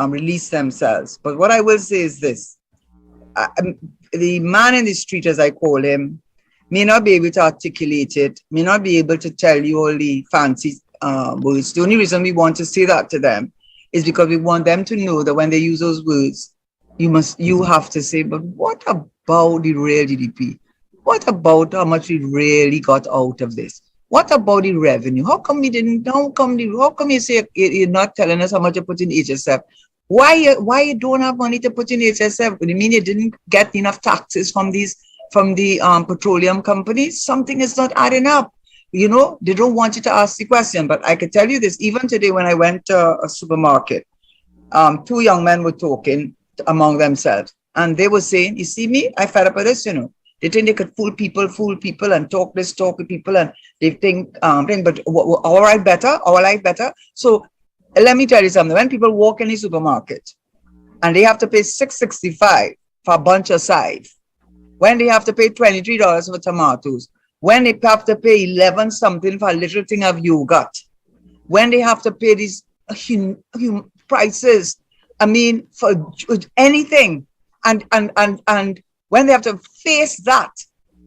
release themselves. But what I will say is this. The man in the street, as I call him, may not be able to articulate it, may not be able to tell you all the fancy words. The only reason we want to say that to them is because we want them to know that when they use those words, you have to say, but what about the real GDP? What about how much we really got out of this? What about the revenue? How come you say you're not telling us how much you put in HSF? Why you don't have money to put in HSF? You mean you didn't get enough taxes from the petroleum companies? Something is not adding up. You know, they don't want you to ask the question. But I could tell you this, even today when I went to a supermarket, two young men were talking among themselves. And they were saying, you see me, I fed up with this, you know. They think they could fool people and talk with people, and they think, but our life better. So let me tell you something. When people walk in the supermarket and they have to pay $6.65 for a bunch of sides, when they have to pay $23 for tomatoes, when they have to pay 11 something for a little thing of yogurt, when they have to pay these prices, I mean, for anything, and when they have to face that,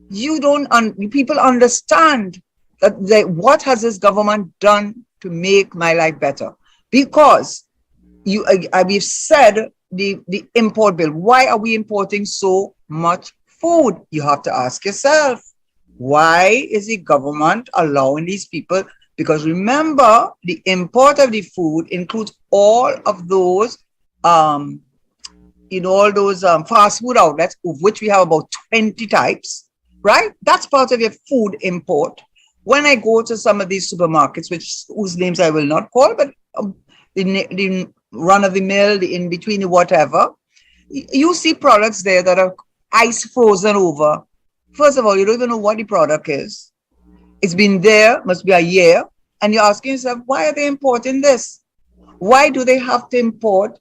people understand that what has this government done to make my life better? Because we've said the import bill. Why are we importing so much food? You have to ask yourself, why is the government allowing these people? Because remember, the import of the food includes all of those all those fast food outlets, of which we have about 20 types, right? That's part of your food import. When I go to some of these supermarkets, whose names I will not call, but the run of the mill, the in between, the whatever, you see products there that are ice frozen over. First of all, you don't even know what the product is. It's been there, must be a year, and you're asking yourself, why are they importing this? Why do they have to import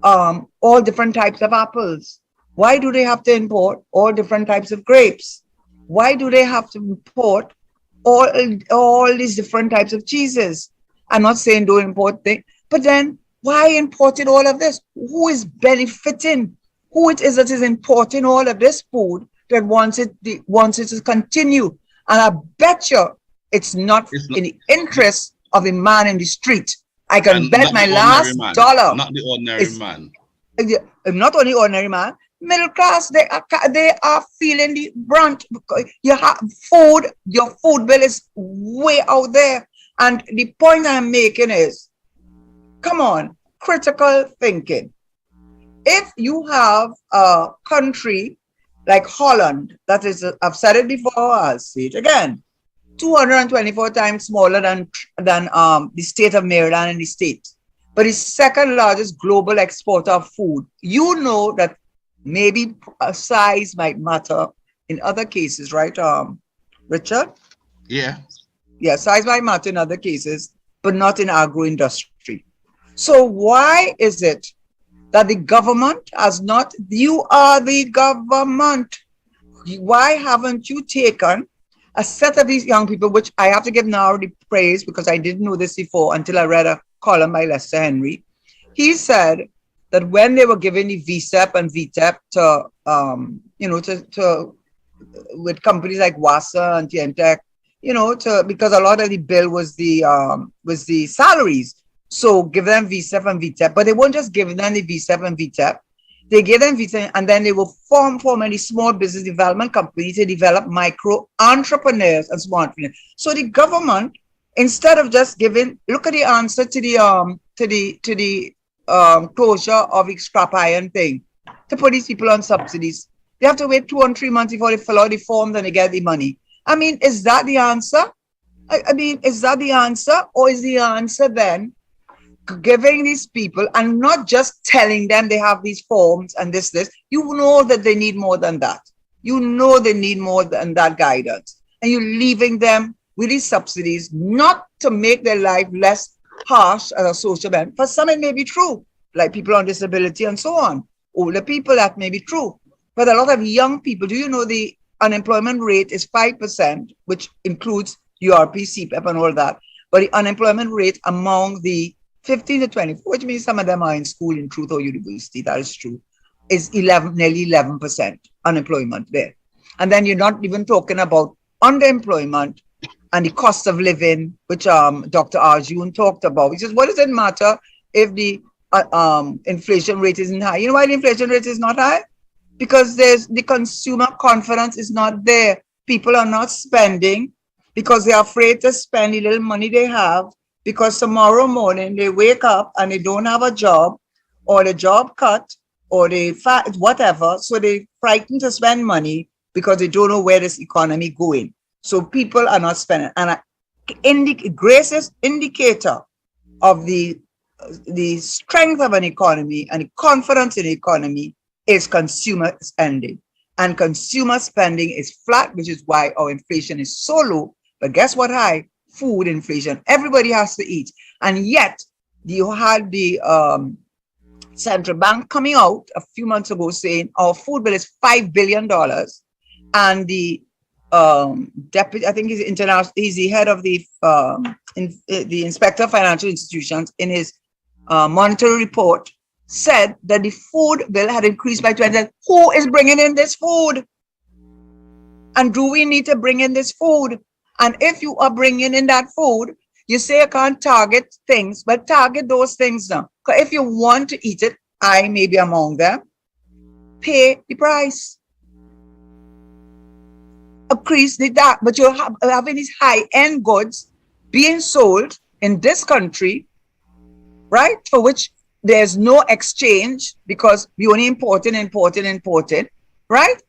all different types of apples? Why do they have to import all different types of grapes? Why do they have to import all these different types of cheeses? I'm not saying don't import things, but then why importing all of this? Who is benefiting? Who it is that is importing all of this food that wants it to continue? And I bet you it's not in the interest of the man in the street. I can bet my last dollar. Not the ordinary man. Not only ordinary man, middle class, they are feeling the brunt. You have food, your food bill is way out there. And the point I'm making is, come on, critical thinking. If you have a country like Holland, that is, I've said it before, I'll say it again, 224 times smaller than the state of Maryland in the state, but the second largest global exporter of food. You know that maybe size might matter in other cases, right, Richard? Yeah. Yeah, size might matter in other cases, but not in agro-industry. So why is it that the government has not, you are the government, why haven't you taken a set of these young people, which I have to give Noray praise because I didn't know this before until I read a column by Lester Henry. He said that when they were giving the VSEP and VTEP to with companies like WASA and TNTech, because a lot of the bill was the salaries. So give them VSEP and VTEP, but they weren't just giving them the VSEP and VTEP. They gave them VTEP, and then they will form many small business development companies to develop micro entrepreneurs and small entrepreneurs. So the government, instead of just giving, look at the answer to the closure of the scrap iron thing, to put these people on subsidies. They have to wait 2 or 3 months before they fill out the forms and they get the money. I mean, is that the answer? Is that the answer? Or is the answer then giving these people and not just telling them they have these forms and this? You know that they need more than that. You know they need more than that guidance. And you're leaving them with these subsidies, not to make their life less harsh as a social benefit. For some, it may be true, like people on disability and so on. Older people, that may be true. But a lot of young people, do you know the unemployment rate is 5%, which includes URP, CPEP, and all that. But the unemployment rate among the 15 to 24, which means some of them are in school in truth or university, that is true, is nearly 11% unemployment there. And then you're not even talking about underemployment and the cost of living, which Dr. Arjun talked about. He says, what does it matter if the inflation rate isn't high? You know why the inflation rate is not high? Because the consumer confidence is not there. People are not spending because they're afraid to spend the little money they have, because tomorrow morning they wake up and they don't have a job, or the job cut, or whatever. So they're frightened to spend money because they don't know where this economy going. So people are not spending. And the greatest indicator of the strength of an economy and the confidence in the economy is consumer spending. And consumer spending is flat, which is why our inflation is so low. But guess what high? Food inflation. Everybody has to eat. And yet, you had the central bank coming out a few months ago saying our food bill is $5 billion. And the deputy, I think he's the head of the Inspector of Financial Institutions, in his monetary report, said that the food bill had increased by 20%. Who is bringing in this food? And do we need to bring in this food? And if you are bringing in that food, you say you can't target things, but target those things now. Because if you want to eat it, I may be among them, pay the price. Increase that, but you're having these high-end goods being sold in this country, right? For which there's no exchange because we only imported, right?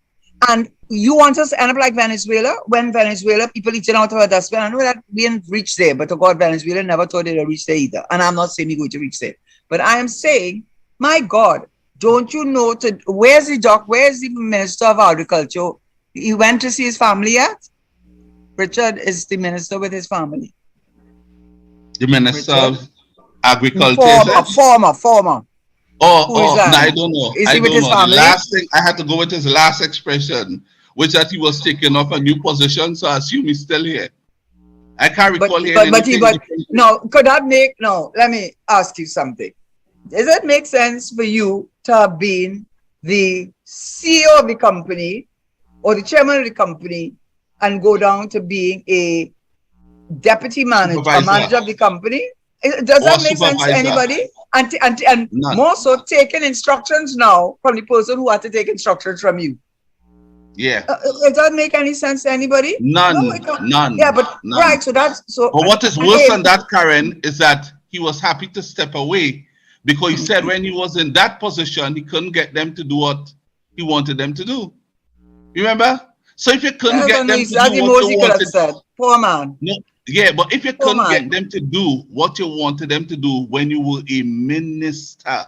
And you want us to end up like Venezuela, when Venezuela, people eating out of a dustbin. I know that we didn't reach there, but to God, Venezuela never thought they'd reach there either. And I'm not saying we're going to reach there. But I am saying, my God, don't you know, where's the Minister of Agriculture? He went to see his family yet? Richard is the minister with his family. The Minister of Agriculture. Former. No, I don't know. Is he with his family? The last thing, I had to go with his last expression, which that he was taking up a new position, so I assume he's still here. I can't recall hearing anything. Let me ask you something. Does it make sense for you to have been the CEO of the company or the chairman of the company and go down to being a deputy manager, a manager of the company? Does that make sense to anybody? And more so, taking instructions now from the person who had to take instructions from you. Yeah. Does that make any sense to anybody? None. Yeah, but none. Right. So that's so. But what is worse than that, Karen, is that he was happy to step away because he said when he was in that position, he couldn't get them to do what he wanted them to do. Remember? So if you couldn't get them to do what you wanted, poor man. No, yeah, but if you couldn't get them to do what you wanted them to do when you were a minister,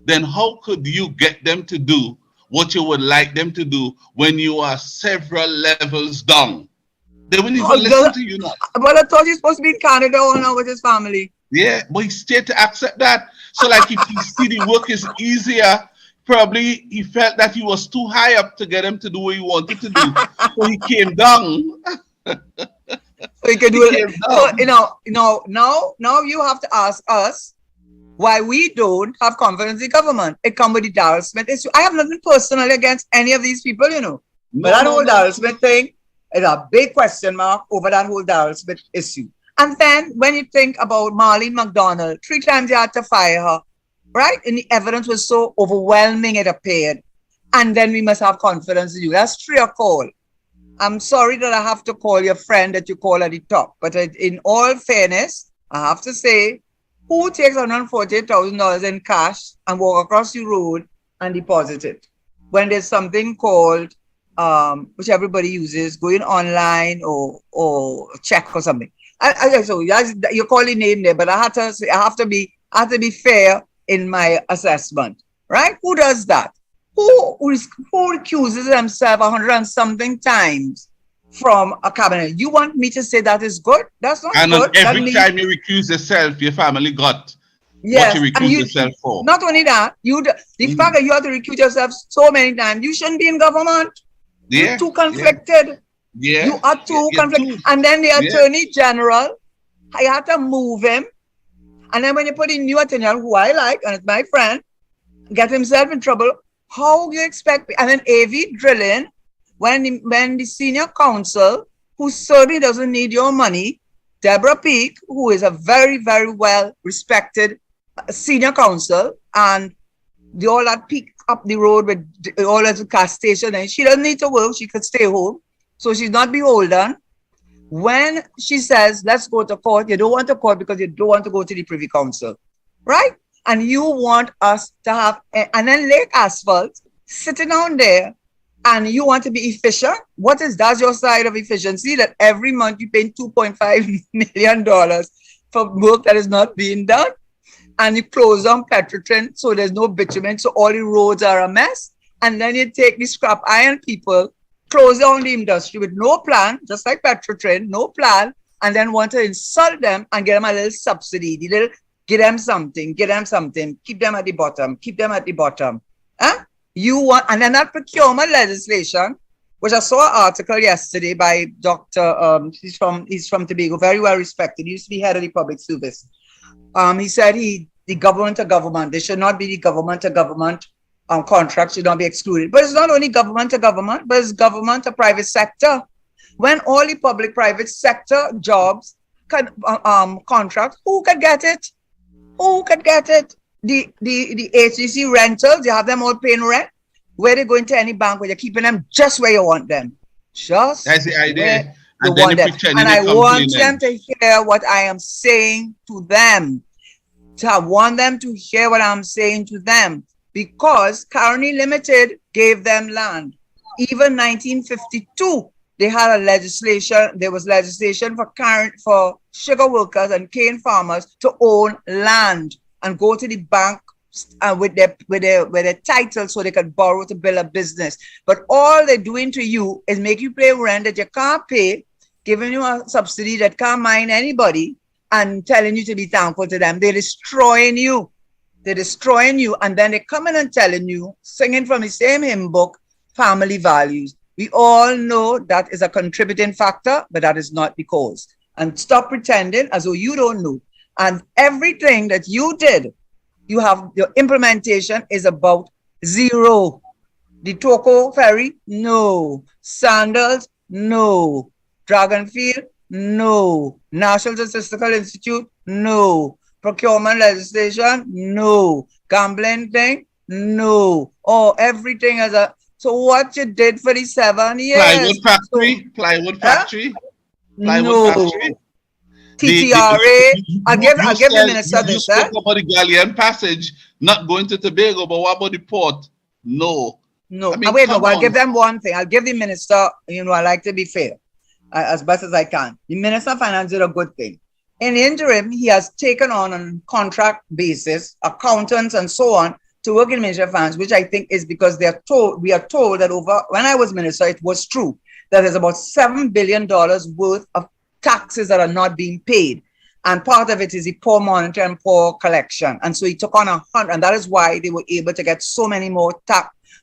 then how could you get them to do what you would like them to do when you are several levels down? They wouldn't even listen to you now. But I thought he was supposed to be in Canada or now with his family. Yeah, but he stayed to accept that. So like if he see the work is easier, probably he felt that he was too high up to get him to do what he wanted to do. So he came down. So you can do it. So, now you have to ask us why we don't have confidence in government. It comes with the Darrell Smith issue. I have nothing personally against any of these people, but that whole Darrell Smith thing is a big question mark over that whole Darrell Smith issue. And then when you think about Marlene McDonald, 3 times you had to fire her, right? And the evidence was so overwhelming, it appeared. And then we must have confidence in you. That's 3 or call. I'm sorry that I have to call your friend that you call at the top. But in all fairness, I have to say, who takes $148,000 in cash and walk across the road and deposit it? When there's something called, which everybody uses, going online or check or something. So you call the name there, but I have to be fair in my assessment, right? Who does that? Who recuses himself 100 and something times from a cabinet? You want me to say that is good? That's not good. And every time you recuse yourself, your family got what you recuse yourself for. Not only that, the fact that you have to recuse yourself so many times, you shouldn't be in government. Yeah. You're too conflicted. Yeah. You are too conflicted. And then the Attorney General, I had to move him. And then when you put in new Attorney General, who I like, and it's my friend, get himself in trouble. How do you expect? And then AV drilling, when the senior counsel, who certainly doesn't need your money, Deborah Peake, who is a very, very well respected senior counsel, and they all that Peake up the road with all at the gas station, and she doesn't need to work, she could stay home. So she's not beholden. When she says, let's go to court, you don't want to court because you don't want to go to the Privy Council, right? And you want us to have, and then Lake Asphalt sitting down there, and you want to be efficient? That's your side of efficiency, that every month you pay $2.5 million for work that is not being done, and you close down Petrotrin, so there's no bitumen, so all the roads are a mess, and then you take the scrap iron people, close down the industry with no plan, just like Petrotrin, no plan, and then want to insult them and get them a little subsidy, give them something, keep them at the bottom, Huh? You want, and then that procurement legislation, which I saw an article yesterday by Dr. He's from Tobago, very well respected. He used to be head of the public service. He said the government to government, there should not be the government to government contract should not be excluded. But it's not only government to government, but it's government to private sector. When all the public-private sector jobs can contract, who could get it? Who could get it? The HGC rentals, you have them all paying rent. Where they going to any bank where you're keeping them just where you want them. Just that's the idea. You want them. And I want them to hear what I am saying to them. I want them to hear what I'm saying to them. Because Carney Limited gave them land. Even 1952, they had a legislation. There was legislation for sugar workers and cane farmers to own land and go to the bank with their title so they could borrow to build a business. But all they're doing to you is make you pay rent that you can't pay, giving you a subsidy that can't mind anybody, and telling you to be thankful to them. They're destroying you. They're destroying you, and then they come in and telling you, singing from the same hymn book, family values. We all know that is a contributing factor, but that is not the cause. And stop pretending as though you don't know. And everything that you did, your implementation is about zero. The Toko Ferry, no. Sandals, no. Dragonfield, no. National Statistical Institute, no. Procurement legislation, no. Gambling thing, no. Oh, everything as a... So what you did for the 7 years? Plywood factory. TTRA. I'll give the minister this. You spoke about the Galleon Passage, not going to Tobago, but what about the port? No. No. I mean, I'll give them one thing. I'll give the minister, I like to be fair, as best as I can. The Minister of Finance did a good thing. In the interim, he has taken on contract basis, accountants and so on, to work in Ministry of Finance, which I think is because we are told that when I was minister, it was true that there's about $7 billion worth of taxes that are not being paid. And part of it is the poor monitoring and poor collection. And so he took on 100, and that is why they were able to get so many more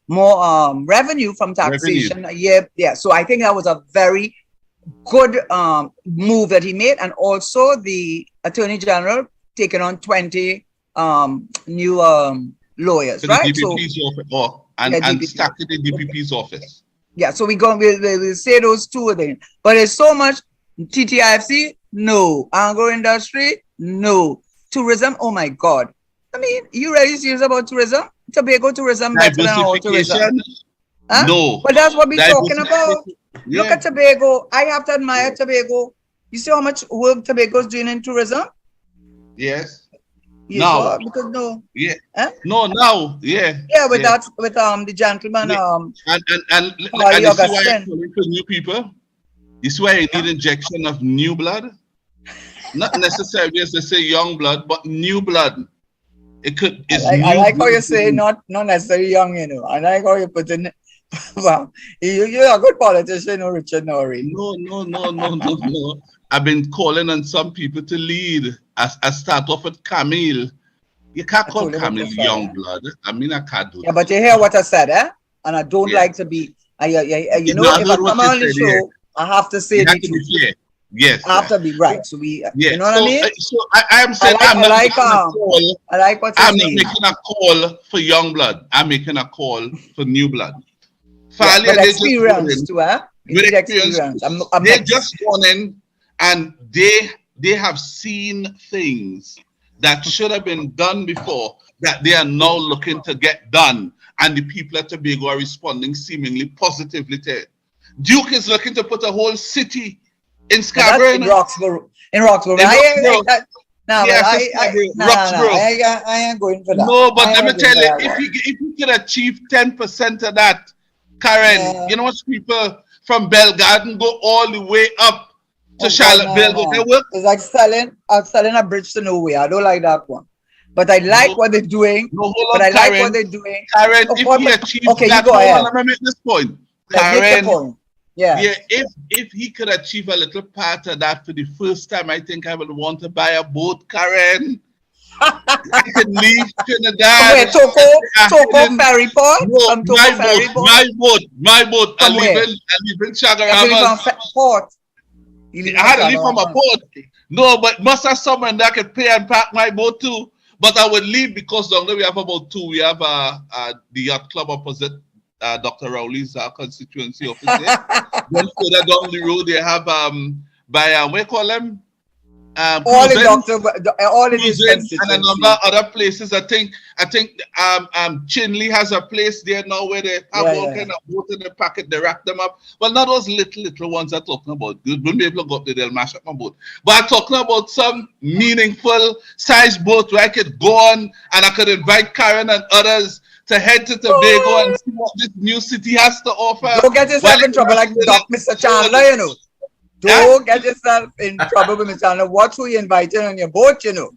revenue from taxation a year. Yeah. So I think that was a very good move that he made, and also the Attorney General taking on 20 new lawyers, To the right? DPP's office, and stacked it in DPP's office. Yeah, so we'll say those two again. But there's so much. TTIFC, no. Agro industry, no. Tourism, oh my God. I mean, you really serious about tourism? Tobago tourism better than our tourism. Huh? No. But that's what we're talking about. Yeah. Look at Tobago. I have to admire Tobago. You see how much work Tobago's doing in tourism? Yes. Yes, now. Because no. Yeah. Huh? No, now. Yeah. Yeah, with that, with the gentleman. Yeah. And you see why I'm calling for new people? You see why you need injection of new blood? Not necessarily as they say young blood, but new blood. It could. I like how you say not necessarily young, you know. I like how you put in. Wow, you're a good politician, Richard Noray. No. I've been calling on some people to lead. I start off with Camille. You can't call Camille young blood. I mean, I can't do that. Yeah, but you hear what I said, eh? And I don't like to be. You know, if I come on the show, I have to say the truth. Yes, I have to be right. So we, you know what I mean? So I am saying I like what I'm not making a call for young blood. I'm making a call for new blood. With experience too, eh? With experience. They're just gone in and they have seen things that should have been done before that they are now looking to get done. And the people at Tobago are responding seemingly positively to it. Duke is looking to put a whole city in Scarborough. In Roxborough. Roxborough. I ain't going for that. No, but let me tell you, if he could achieve 10% of that, Karen, you know what people from Belgarden go all the way up to Charlottesville. It's like selling a bridge to nowhere. I don't like that one. But I like what they're doing. Like what they're doing. Karen, if he achieves that, let me make this point. Karen, yeah, if he could achieve a little part of that for the first time, I think I would want to buy a boat, Karen. I can leave Trinidad. Wait, Toko ferry port? No, my boat. I live in Chagarama. I had to leave from a port. No, but must have someone that could pay and park my boat too. But I would leave because down there we have about two. We have the yacht club opposite Dr. Rowley's constituency office there. Then further down the road they have by what you call them? All the these and a number of other places. I think Chinley has a place there now where they have all kind of boat in the packet, they rack them up. Well, not those little ones I'm talking about. You wouldn't be able to go up there, they'll mash up my boat. But I'm talking about some meaningful size boat where I could go on and I could invite Karen and others to head to Tobago and see what this new city has to offer. Don't get yourself in trouble like Mr. Chandler, you know. Don't get yourself in trouble with Mr. Chandler. Watch who you invited on your boat, you know.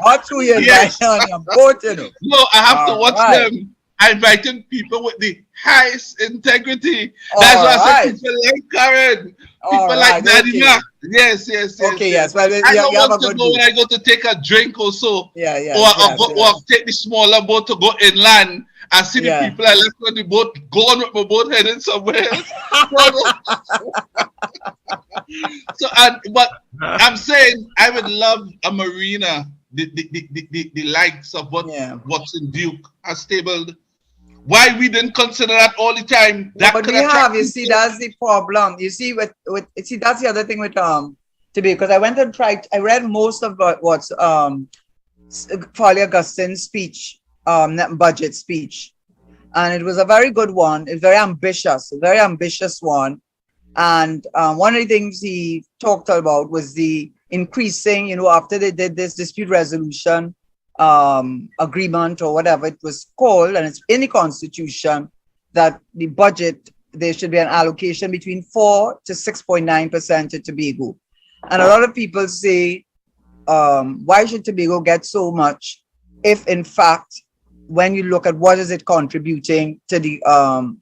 Watch who you invited on your boat, you know. No, I have to watch them. I invited people with the highest integrity. That's why I said people like Karen. People like Nadina. Yes. Okay, yes. Well, I don't want to go when I go to take a drink or so. Or take the smaller boat to go inland and see the people I left on the boat, go on with my boat heading somewhere else. But I'm saying I would love a marina, the likes of what's in Duke has stabled. Why we didn't consider that all the time? But we have, you see, that's the problem. You see, that's the other thing with Tobago, because I went and I read most of what's Farley Augustine's speech, budget speech, and it was a very good one. It's very ambitious, a very ambitious one. And one of the things he talked about was the increasing, after they did this dispute resolution agreement or whatever it was called, and it's in the Constitution that the budget, there should be an allocation between 4 to 6.9% to Tobago. And a lot of people say, why should Tobago get so much if in fact, when you look at what is it contributing to the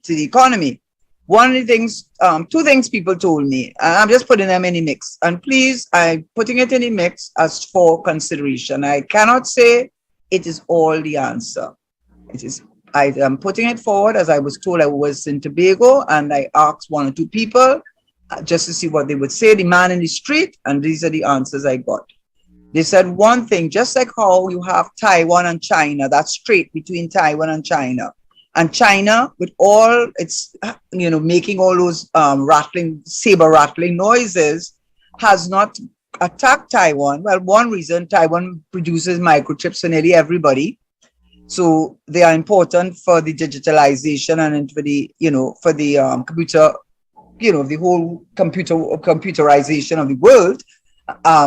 economy? One of the things, two things people told me, and I'm just putting them in the mix. And please, I'm putting it in the mix as for consideration. I cannot say it is all the answer. I am putting it forward as I was told I was in Tobago, and I asked one or two people, just to see what they would say. The man in the street, and these are the answers I got. They said one thing, just like how you have Taiwan and China, that's straight between Taiwan and China. And China, with all its, making all those saber rattling noises, has not attacked Taiwan. Well, one reason, Taiwan produces microchips for nearly everybody. So they are important for the digitalization and for the, for the computer, the whole computerization of the world.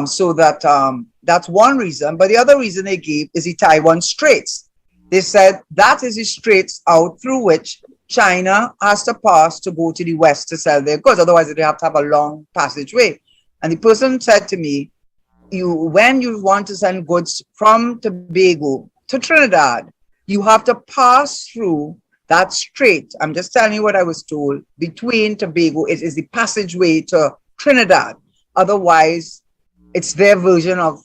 So that's one reason. But the other reason they gave is the Taiwan Straits. They said that is the straits out through which China has to pass to go to the West to sell their goods. Otherwise, they have to have a long passageway. And the person said to me, when you want to send goods from Tobago to Trinidad, you have to pass through that strait. I'm just telling you what I was told. Between Tobago, it is the passageway to Trinidad. Otherwise, it's their version of,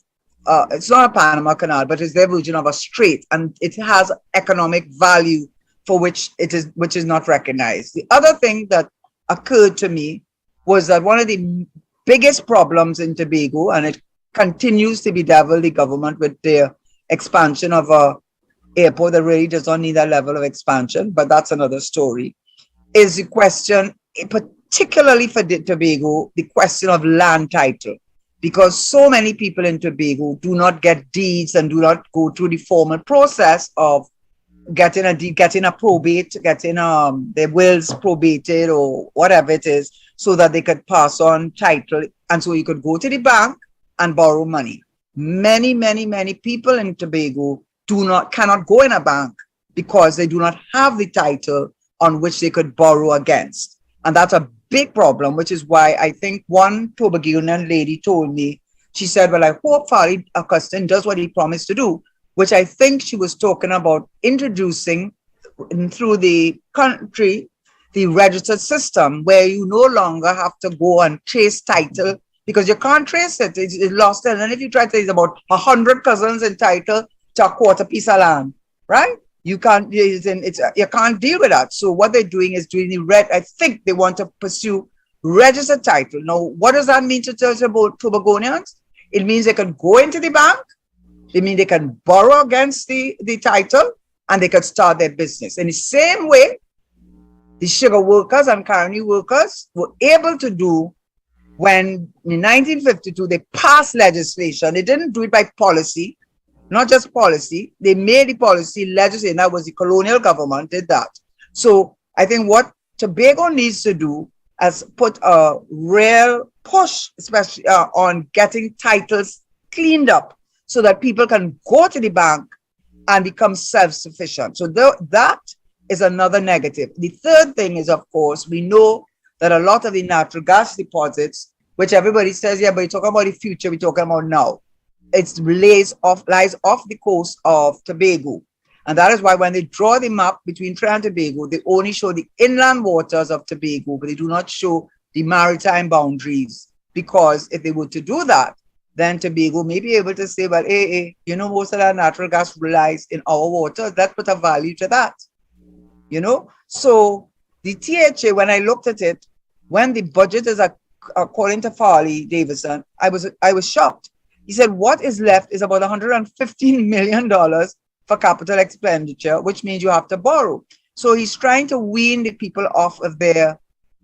it's not a Panama Canal, but it's their version of a strait, and it has economic value for which is not recognized. The other thing that occurred to me was that one of the biggest problems in Tobago, and it continues to bedevil the government with their expansion of a airport that really does not need that level of expansion, but that's another story, is the question, particularly for Tobago, the question of land title. Because so many people in Tobago do not get deeds and do not go through the formal process of getting a deed, getting a probate, getting their wills probated or whatever it is, so that they could pass on title. And so you could go to the bank and borrow money. Many, many, many people in Tobago cannot go in a bank because they do not have the title on which they could borrow against. And that's a big problem, which is why I think one Tobagoan lady told me, she said, well, I hope Fali Augustine does what he promised to do, which I think she was talking about introducing through the country, the registered system, where you no longer have to go and trace title because you can't trace it. It's lost. And then if you try to, it's about 100 cousins in title to a quarter piece of land, right? You can't deal with that. So what they're doing is I think they want to pursue registered title. Now, what does that mean to Tobagonians? It means they can go into the bank. It means they can borrow against the title and they can start their business. In the same way, the sugar workers and carony workers were able to do when in 1952 they passed legislation. They didn't do it by policy. Not just policy, they made the policy legislation. That was the colonial government did that. So I think what Tobago needs to do is put a real push, especially on getting titles cleaned up so that people can go to the bank and become self-sufficient. So that is another negative. The third thing is, of course, we know that a lot of the natural gas deposits, which everybody says, yeah, but you're talking about the future, we're talking about now. It lies off the coast of Tobago. And that is why when they draw the map between Trinidad and Tobago, they only show the inland waters of Tobago, but they do not show the maritime boundaries. Because if they were to do that, then Tobago may be able to say, well, most of that natural gas relies in our waters. Let's put a value to that. So the THA, when I looked at it, when the budget is according to Farley Davidson, I was shocked. He said, what is left is about $115 million for capital expenditure, which means you have to borrow. So he's trying to wean the people off of their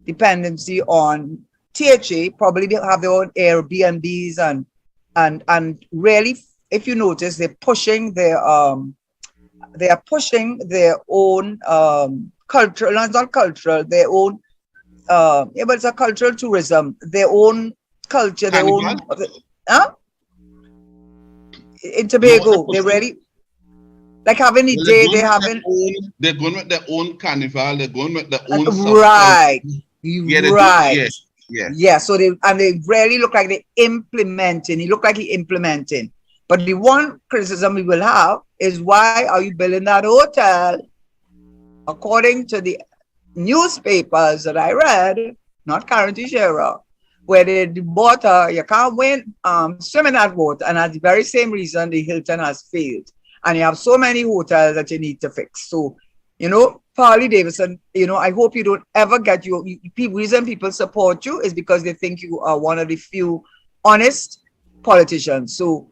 dependency on THA, probably they'll have their own Airbnbs and really, if you notice, they're pushing their own cultural, not cultural, their own, but it's a cultural tourism, their own culture, their own, in Tobago, they really like having the day they having. They're going with their own carnival. They're going with their own right, right. Yeah. So they really look like they're implementing. He looked like he implementing. But the one criticism we will have is, why are you building that hotel? According to the newspapers that I read, not Karen Tesheira, where the water, you can't swim in that water. And that's the very same reason the Hilton has failed. And you have so many hotels that you need to fix. So, Farley Davidson, I hope you don't ever get reason people support you is because they think you are one of the few honest politicians. So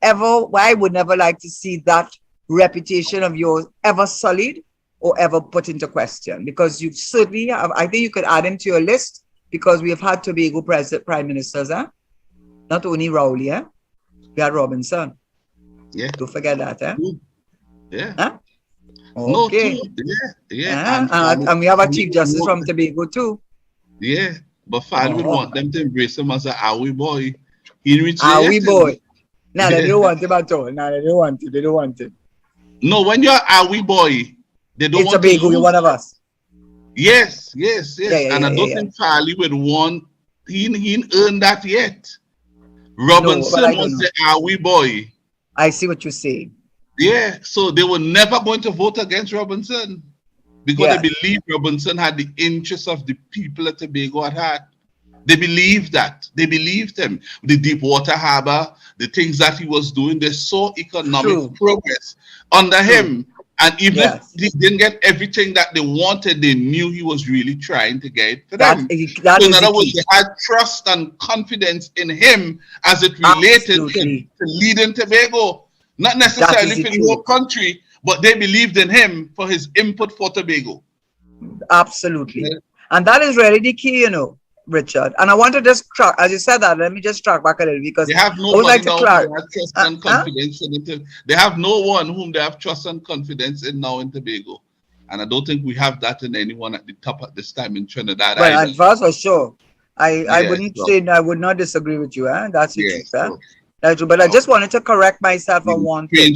I would never like to see that reputation of yours ever sullied or ever put into question, because you certainly have. I think you could add him to your list, because we have had Tobago prime ministers, not only Rowley, we had Robinson. Yeah. Don't forget that, Yeah. Huh? Okay. No, yeah. And we have a Chief Justice from Tobago too. Yeah, but Farley would want them to embrace him as an Awi boy. He reached Awi boy. No, they don't want him at all. No, they don't want it. They don't want it. No, when you're Awi boy, they don't want Tobago, you're one of us. Yes. Yeah, and I don't think Farley would want. He ain't earned that yet. Robinson was the Awi boy. I see what you're saying. Yeah, so they were never going to vote against Robinson, because they believed Robinson had the interests of the people of Tobago at heart. They believed that. They believed him. The Deepwater Harbor, the things that he was doing, they saw economic progress under him. And even if he didn't get everything that they wanted, they knew he was really trying to get it for them. So in other words, they had trust and confidence in him as it related to leading Tobago. Not necessarily for the whole country, but they believed in him for his input for Tobago. Absolutely. Yeah. And that is really the key, Richard. And I want to just track, as you said that, let me just track back a little, because they have no one now who have trust and confidence in it. They have no one whom they have trust and confidence in now in Tobago. And I don't think we have that in anyone at the top at this time in Trinidad. Well, at first, for sure. I wouldn't say, I would not disagree with you. That's the truth. But I just wanted to correct myself on one thing.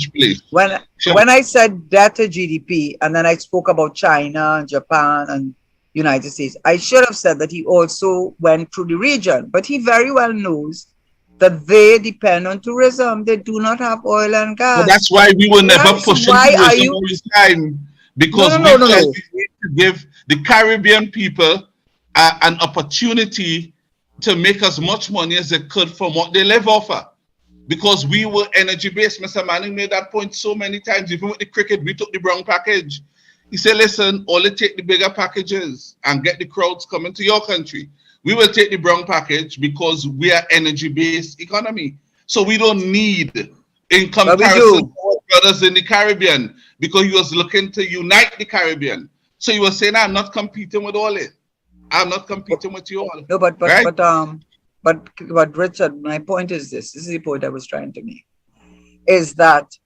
When I said debt to GDP, and then I spoke about China and Japan and United States, I should have said that he also went through the region. But he very well knows that they depend on tourism. They do not have oil and gas. Well, that's why we will never push tourism all the time. Because we need to give the Caribbean people an opportunity to make as much money as they could from what they live off of. Because we were energy-based. Mr. Manning made that point so many times. Even with the cricket, we took the brown package. He said, listen, only take the bigger packages and get the crowds coming to your country. We will take the brown package because we are energy-based economy. So we don't need, in comparison to our brothers in the Caribbean, because he was looking to unite the Caribbean. So he was saying, I'm not competing with all it. I'm not competing with you all. No, but Richard, my point is this is the point I was trying to make, is that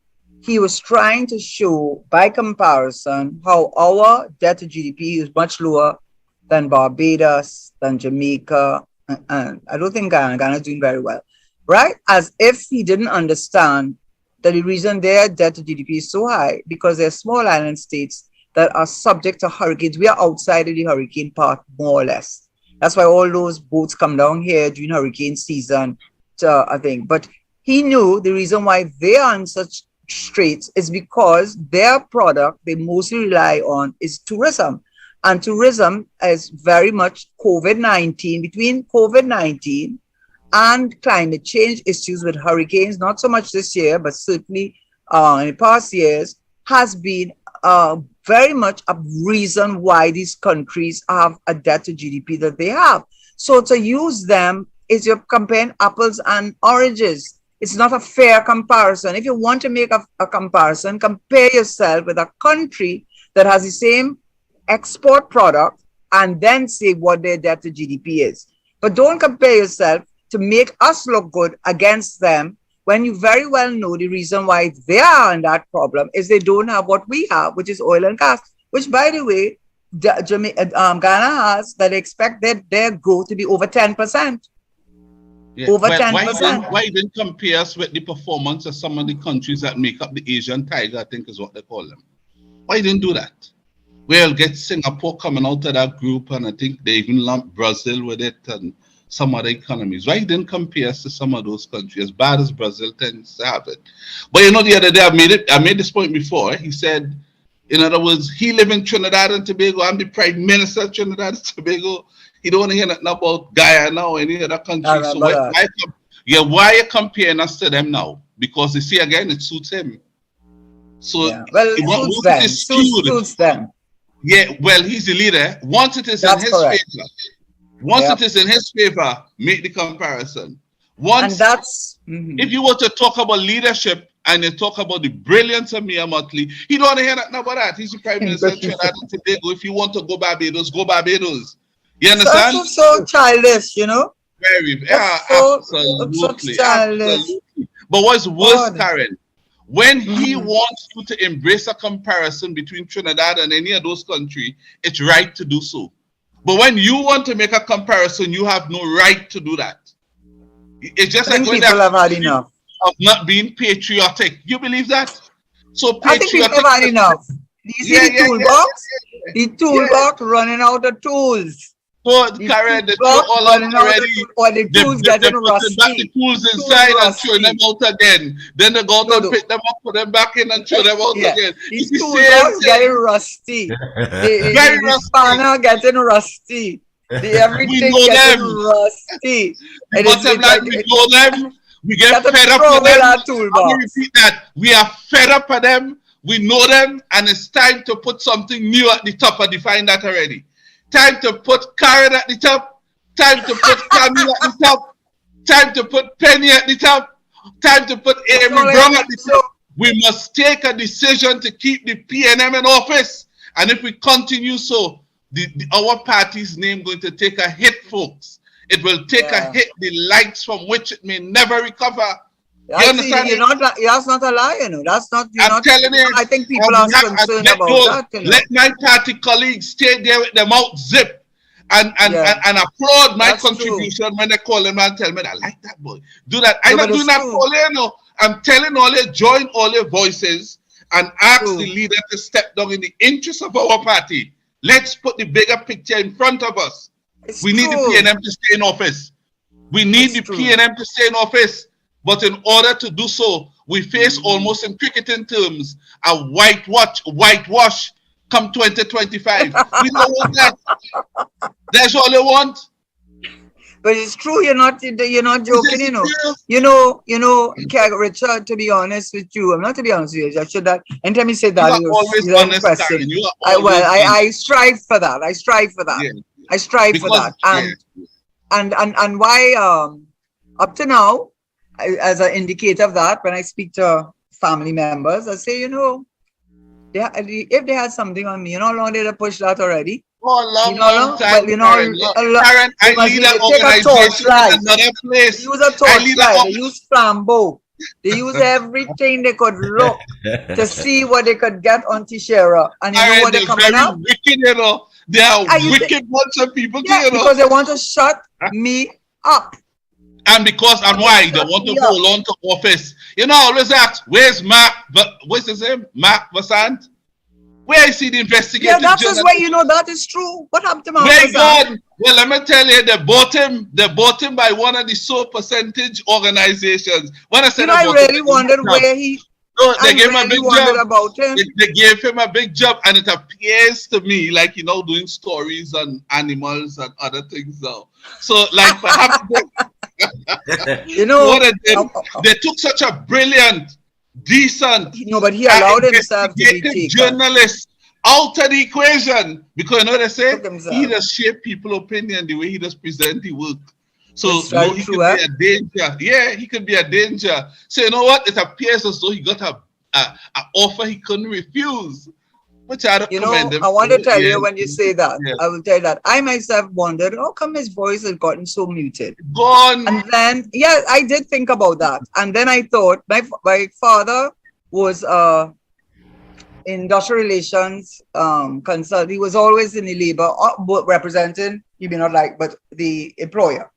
he was trying to show, by comparison, how our debt to GDP is much lower than Barbados, than Jamaica, and I don't think Ghana is doing very well, right? As if he didn't understand that the reason their debt to GDP is so high, because they're small island states that are subject to hurricanes. We are outside of the hurricane path, more or less. That's why all those boats come down here during hurricane season, I think. But he knew the reason why they are in such straits is because their product they mostly rely on is tourism. And tourism is very much COVID-19, between COVID-19 and climate change issues with hurricanes, not so much this year, but certainly in the past years, has been very much a reason why these countries have a debt to GDP that they have. So to use them is you're comparing apples and oranges. It's not a fair comparison. If you want to make a comparison, compare yourself with a country that has the same export product and then say what their debt to GDP is. But don't compare yourself to make us look good against them when you very well know the reason why they are in that problem is they don't have what we have, which is oil and gas, which, by the way, Ghana has, that they expect their growth to be over 10%. Yeah. Over 10%. Why didn't compare us with the performance of some of the countries that make up the Asian tiger, I think is what they call them? Why didn't do that? We'll get Singapore coming out of that group, and I think they even lumped Brazil with it and some other economies. Why didn't compare us to some of those countries, as bad as Brazil tends to have it? But the other day I made this point before. He said, in other words, he live in Trinidad and Tobago. I'm the Prime Minister of Trinidad and Tobago. He don't want to hear nothing about Guyana or any other country. So why are you comparing us to them now? Because you see, again, it suits him. So well, it suits them. Yeah, well, he's the leader. Once it is in his favor, it is in his favor, make the comparison. Once, and that's if you were to talk about leadership and you talk about the brilliance of Mia Motley, he don't want to hear nothing about that. He's the Prime Minister of Trinidad and Tobago. If you want to go Barbados, go Barbados. You understand? That's so childish, you know. Very, absolutely, absolutely. But what's worse, Karen, when he wants you to embrace a comparison between Trinidad and any of those countries, it's right to do so. But when you want to make a comparison, you have no right to do that. It's just like when people have had enough of not being patriotic. You believe that? So I think people have had enough. You see the toolbox? The toolbox running out of tools. So, Karen, they throw all out already. Or the tools getting rusty. Back the tools inside and throw them out again. Then they go out and pick them up, put them back in and throw them out again. These tools getting rusty. The spanner getting rusty. Everything getting rusty. Bottom line, we know them. We get fed up with them. Let me repeat that. We are fed up with them. We know them. And it's time to put something new at the top. I defined that already. Time to put Karen at the top. Time to put Camille at the top. Time to put Penny at the top. Time to put Amy Brown at the top. We must take a decision to keep the PNM in office. And if we continue so, our party's name going to take a hit, folks. It will take a hit, the lights from which it may never recover. You understand? That's not a lie, you know. That's not. I'm telling you. I think people are concerned about that. You know? Let my party colleagues stay there with their mouth zip and applaud my contribution when they call them and tell me, I like that boy. Do that. I'm not doing that for you, know. I'm telling all you, join all your voices and ask the leader to step down in the interest of our party. Let's put the bigger picture in front of us. We need the PNM to stay in office. We need the PNM to stay in office. But in order to do so, we face almost in cricketing terms a whitewash come 2025. We don't want that. That's all they want. But it's true. You're not joking. You know. Richard. To be honest with you, I'm not to be honest with you. I should that. Anytime you say that, you are always honest. I strive for that. I strive for that. Yeah. I strive for that. And why? Up to now, as an indicator of that, when I speak to family members, I say, if they had something on me, how long did I push that already? Long time. Karen, I lead an organization in another place. They use a torchlight. They use flambeau. They use everything they could look to see what they could get on Tesheira. And you know what they're coming up? Wicked, They are wicked bunch of people. Because they want to shut me up. And why they want to hold on to office. I always ask, where's Mark? What's his name? Mark Vassant? Where is he the investigative? Yeah, that's just where that is true. What happened to Mark Vassant? Well, let me tell you, they bought him by one of the sole percentage organizations. When I said I really wondered where he. No, they gave him a big job. About him. They gave him a big job, and it appears to me like doing stories on animals and other things now. So, like perhaps what they did, they took such a brilliant, decent, but he allowed himself to be taken. Journalist out of the equation because they say he does shape people's opinion the way he does present the work. So he could be a danger. Yeah, he could be a danger. So you know what? It appears as though he got an offer he couldn't refuse. Which I don't commend him. I want to tell you when you say that, I will tell you that I myself wondered, how come his voice has gotten so muted? Gone. And then, I did think about that. And then I thought, my father was industrial relations consult. He was always in the labor representing, he may not like, but the employer.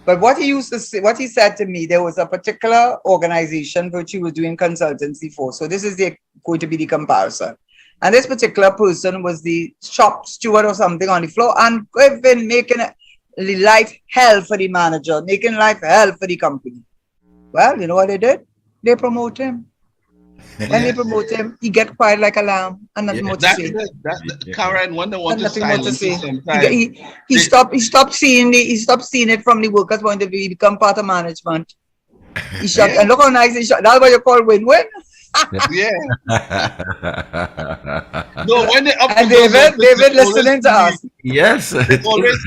But what he used to say, what he said to me, there was a particular organization which he was doing consultancy for. So this is going to be the comparison. And this particular person was the shop steward or something on the floor and been making life hell for the manager, making life hell for the company. Well, you know what they did? They promote him. When they promote him, he get quiet like a lamb and nothing more to say. Karen, when they want to silence him sometimes. He stopped seeing it from the workers' point of view. He become part of management. He shut and look how nice he shut. That's what you call win-win. Yeah. No, when they up And to those David, office, David listening to us. Yes. they always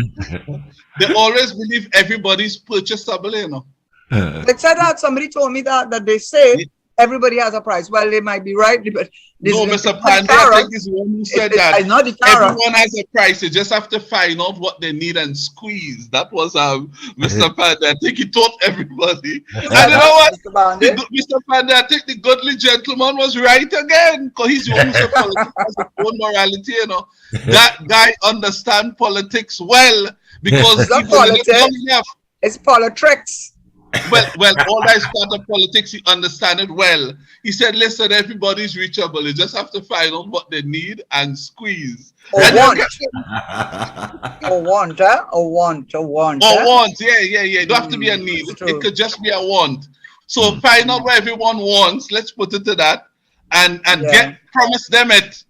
they always believe everybody's purchasable, you know. They said that somebody told me that they say everybody has a price. Well, they might be right, but this No, is Mr. not the Pandey, I carrot. think is the one who said that It's not the carrot. everyone has a price. They just have to find out what they need and squeeze. That was Mr. Pandey. I think he taught everybody. And you know what? Mr. Pandey, I think the godly gentleman was right again, because he's the one who said politics has its own morality. You know, that guy understands politics well, because It's not he's been in it long politics. enough. It's politics. Well, all that is part of politics. He understand it well. He said, "Listen, everybody's reachable. You just have to find out what they need and squeeze." Or And want. or want. want. Yeah. It don't have to be a need. It could just be a want. So find out what everyone wants. Let's put it to that, and promise them it,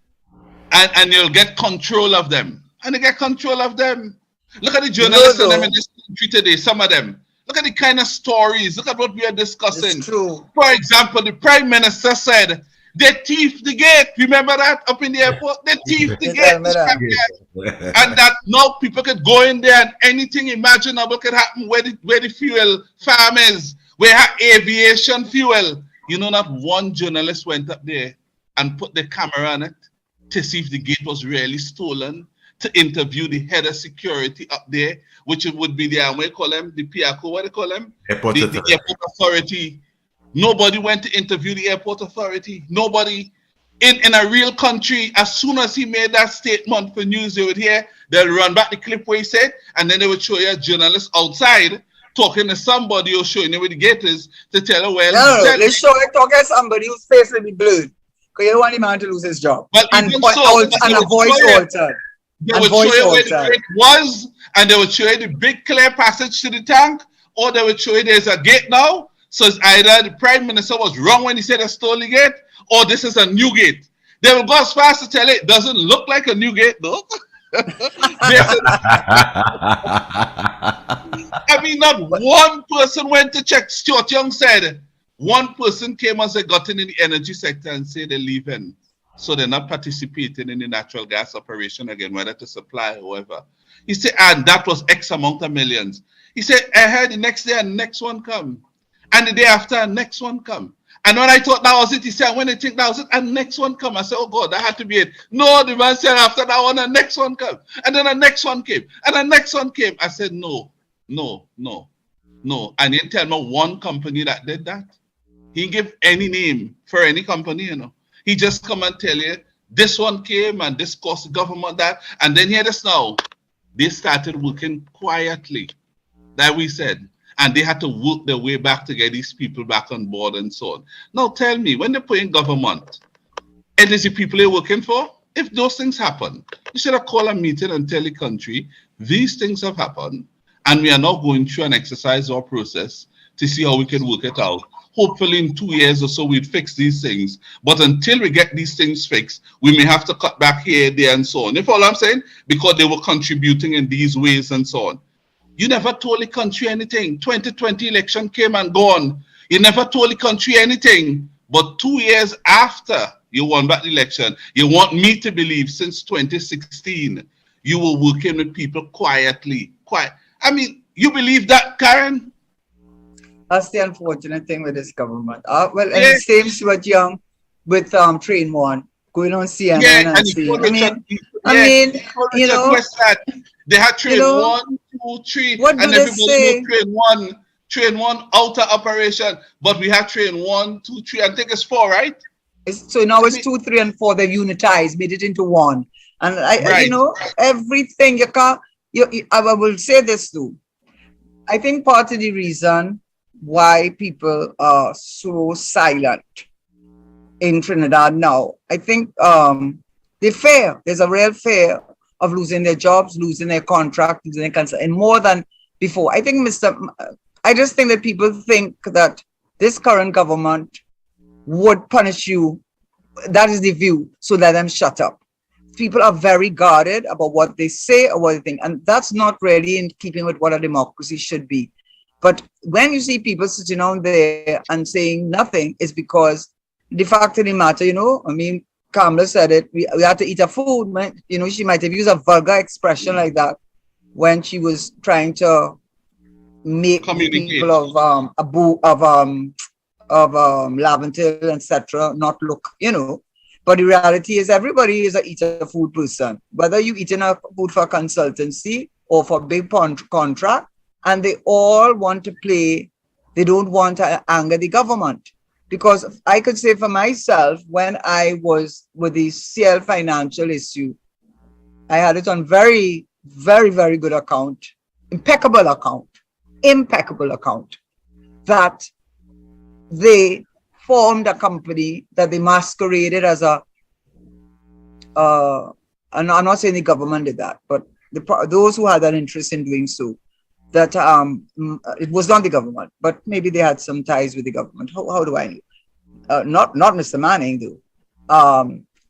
and you'll get control of them. And you get control of them. Look at the journalists in this country today. Some of them. Look at the kind of stories. Look at what we are discussing. It's true. For example, the Prime Minister said they thieved the gate. Remember that up in the airport? They thieved the gate. And that now people could go in there and anything imaginable could happen where the fuel farm is, where aviation fuel. You know, not one journalist went up there and put the camera on it to see if the gate was really stolen, to interview the head of security up there, which would be the what do you call them? The PIACO, what do you call them? The airport authority. Nobody went to interview the airport authority. Nobody. In a real country, as soon as he made that statement for news, they would hear, they'll run back the clip where he said, and then they would show you a journalist outside talking to somebody or showing you where the gate is to tell her, well, no, they show you talking to somebody whose face will be blurred, because you don't want the man to lose his job. But and a voice altered. They would show you where the gate was, and they would show you the big clear passage to the tank, or they would show you there's a gate now. So it's either the Prime Minister was wrong when he said a stole the gate, or this is a new gate. They will go as far as to tell it doesn't look like a new gate, though. I mean, not one person went to check. Stuart Young said one person came as they got in the energy sector and said they're leaving. So they're not participating in the natural gas operation again, whether to supply or whoever. He said, and that was X amount of millions. He said, I heard the next day and next one come. And the day after, and next one come. And when I thought that was it, he said, when I think that was it, and next one come. I said, oh God, that had to be it. No, the man said after that one, the next one come. And then the next one came. And the next one came. I said, no. And he didn't tell me one company that did that. He didn't give any name for any company, you know. He just come and tell you, this one came and this cost the government that. And then hear this now. They started working quietly, that we said. And they had to work their way back to get these people back on board and so on. Now tell me, when they put in government, it is the people they're working for? If those things happen, you should have called a meeting and tell the country, these things have happened, and we are now going through an exercise or process to see how we can work it out. Hopefully in 2 years or so, we'd fix these things. But until we get these things fixed, we may have to cut back here, there, and so on. You follow what I'm saying? Because they were contributing in these ways and so on. You never told the country anything. 2020 election came and gone. You never told the country anything. But 2 years after you won back the election, you want me to believe since 2016, you were working with people quietly. I mean, you believe that, Karen? That's the unfortunate thing with this government. Well, and the same Stuart Young with Train One going on CNN and saying, I mean, you know, they had Train 1, 2, 3, and everybody know Train 1 out of operation, but we have Train 1, 2, 3, I think it's 4, right? So now it's 2, 3, and 4. They've unitized, made it into one, and you know, everything you can't. I will say this too. I think part of the reason why people are so silent in Trinidad now, I think there's a real fear of losing their jobs, losing their contract, losing their concern, and more than before. I just think that people think that this current government would punish you. That is the view, so let them shut up. People are very guarded about what they say or what they think, and that's not really in keeping with what a democracy should be. But when you see people sitting down there and saying nothing, it's because the fact of the matter, I mean, Kamala said it, we had to eat our food. She might have used a vulgar expression like that when she was trying to make the people of Laventil, etc., not look, But the reality is everybody is a eater food person, whether you eating a food for consultancy or for big contract, and they all want to play. They don't want to anger the government. Because I could say for myself, when I was with the CL financial issue, I had it on very, very, very good account, impeccable account, that they formed a company that they masqueraded as and I'm not saying the government did that, but those who had an interest in doing so, that it was not the government, but maybe they had some ties with the government. How do I know? Not Mr. Manning, though.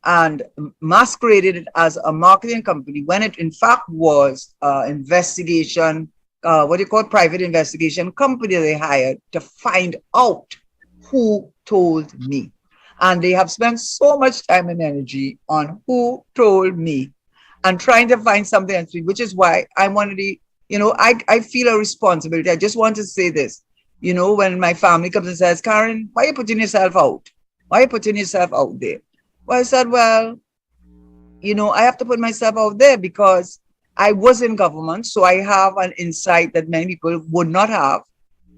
And masqueraded it as a marketing company when it in fact was investigation, private investigation company they hired to find out who told me. And they have spent so much time and energy on who told me and trying to find something else, which is why I'm one of the, I feel a responsibility. I just want to say this, when my family comes and says, Karen, why are you putting yourself out? Why are you putting yourself out there? Well, I said, I have to put myself out there because I was in government. So I have an insight that many people would not have.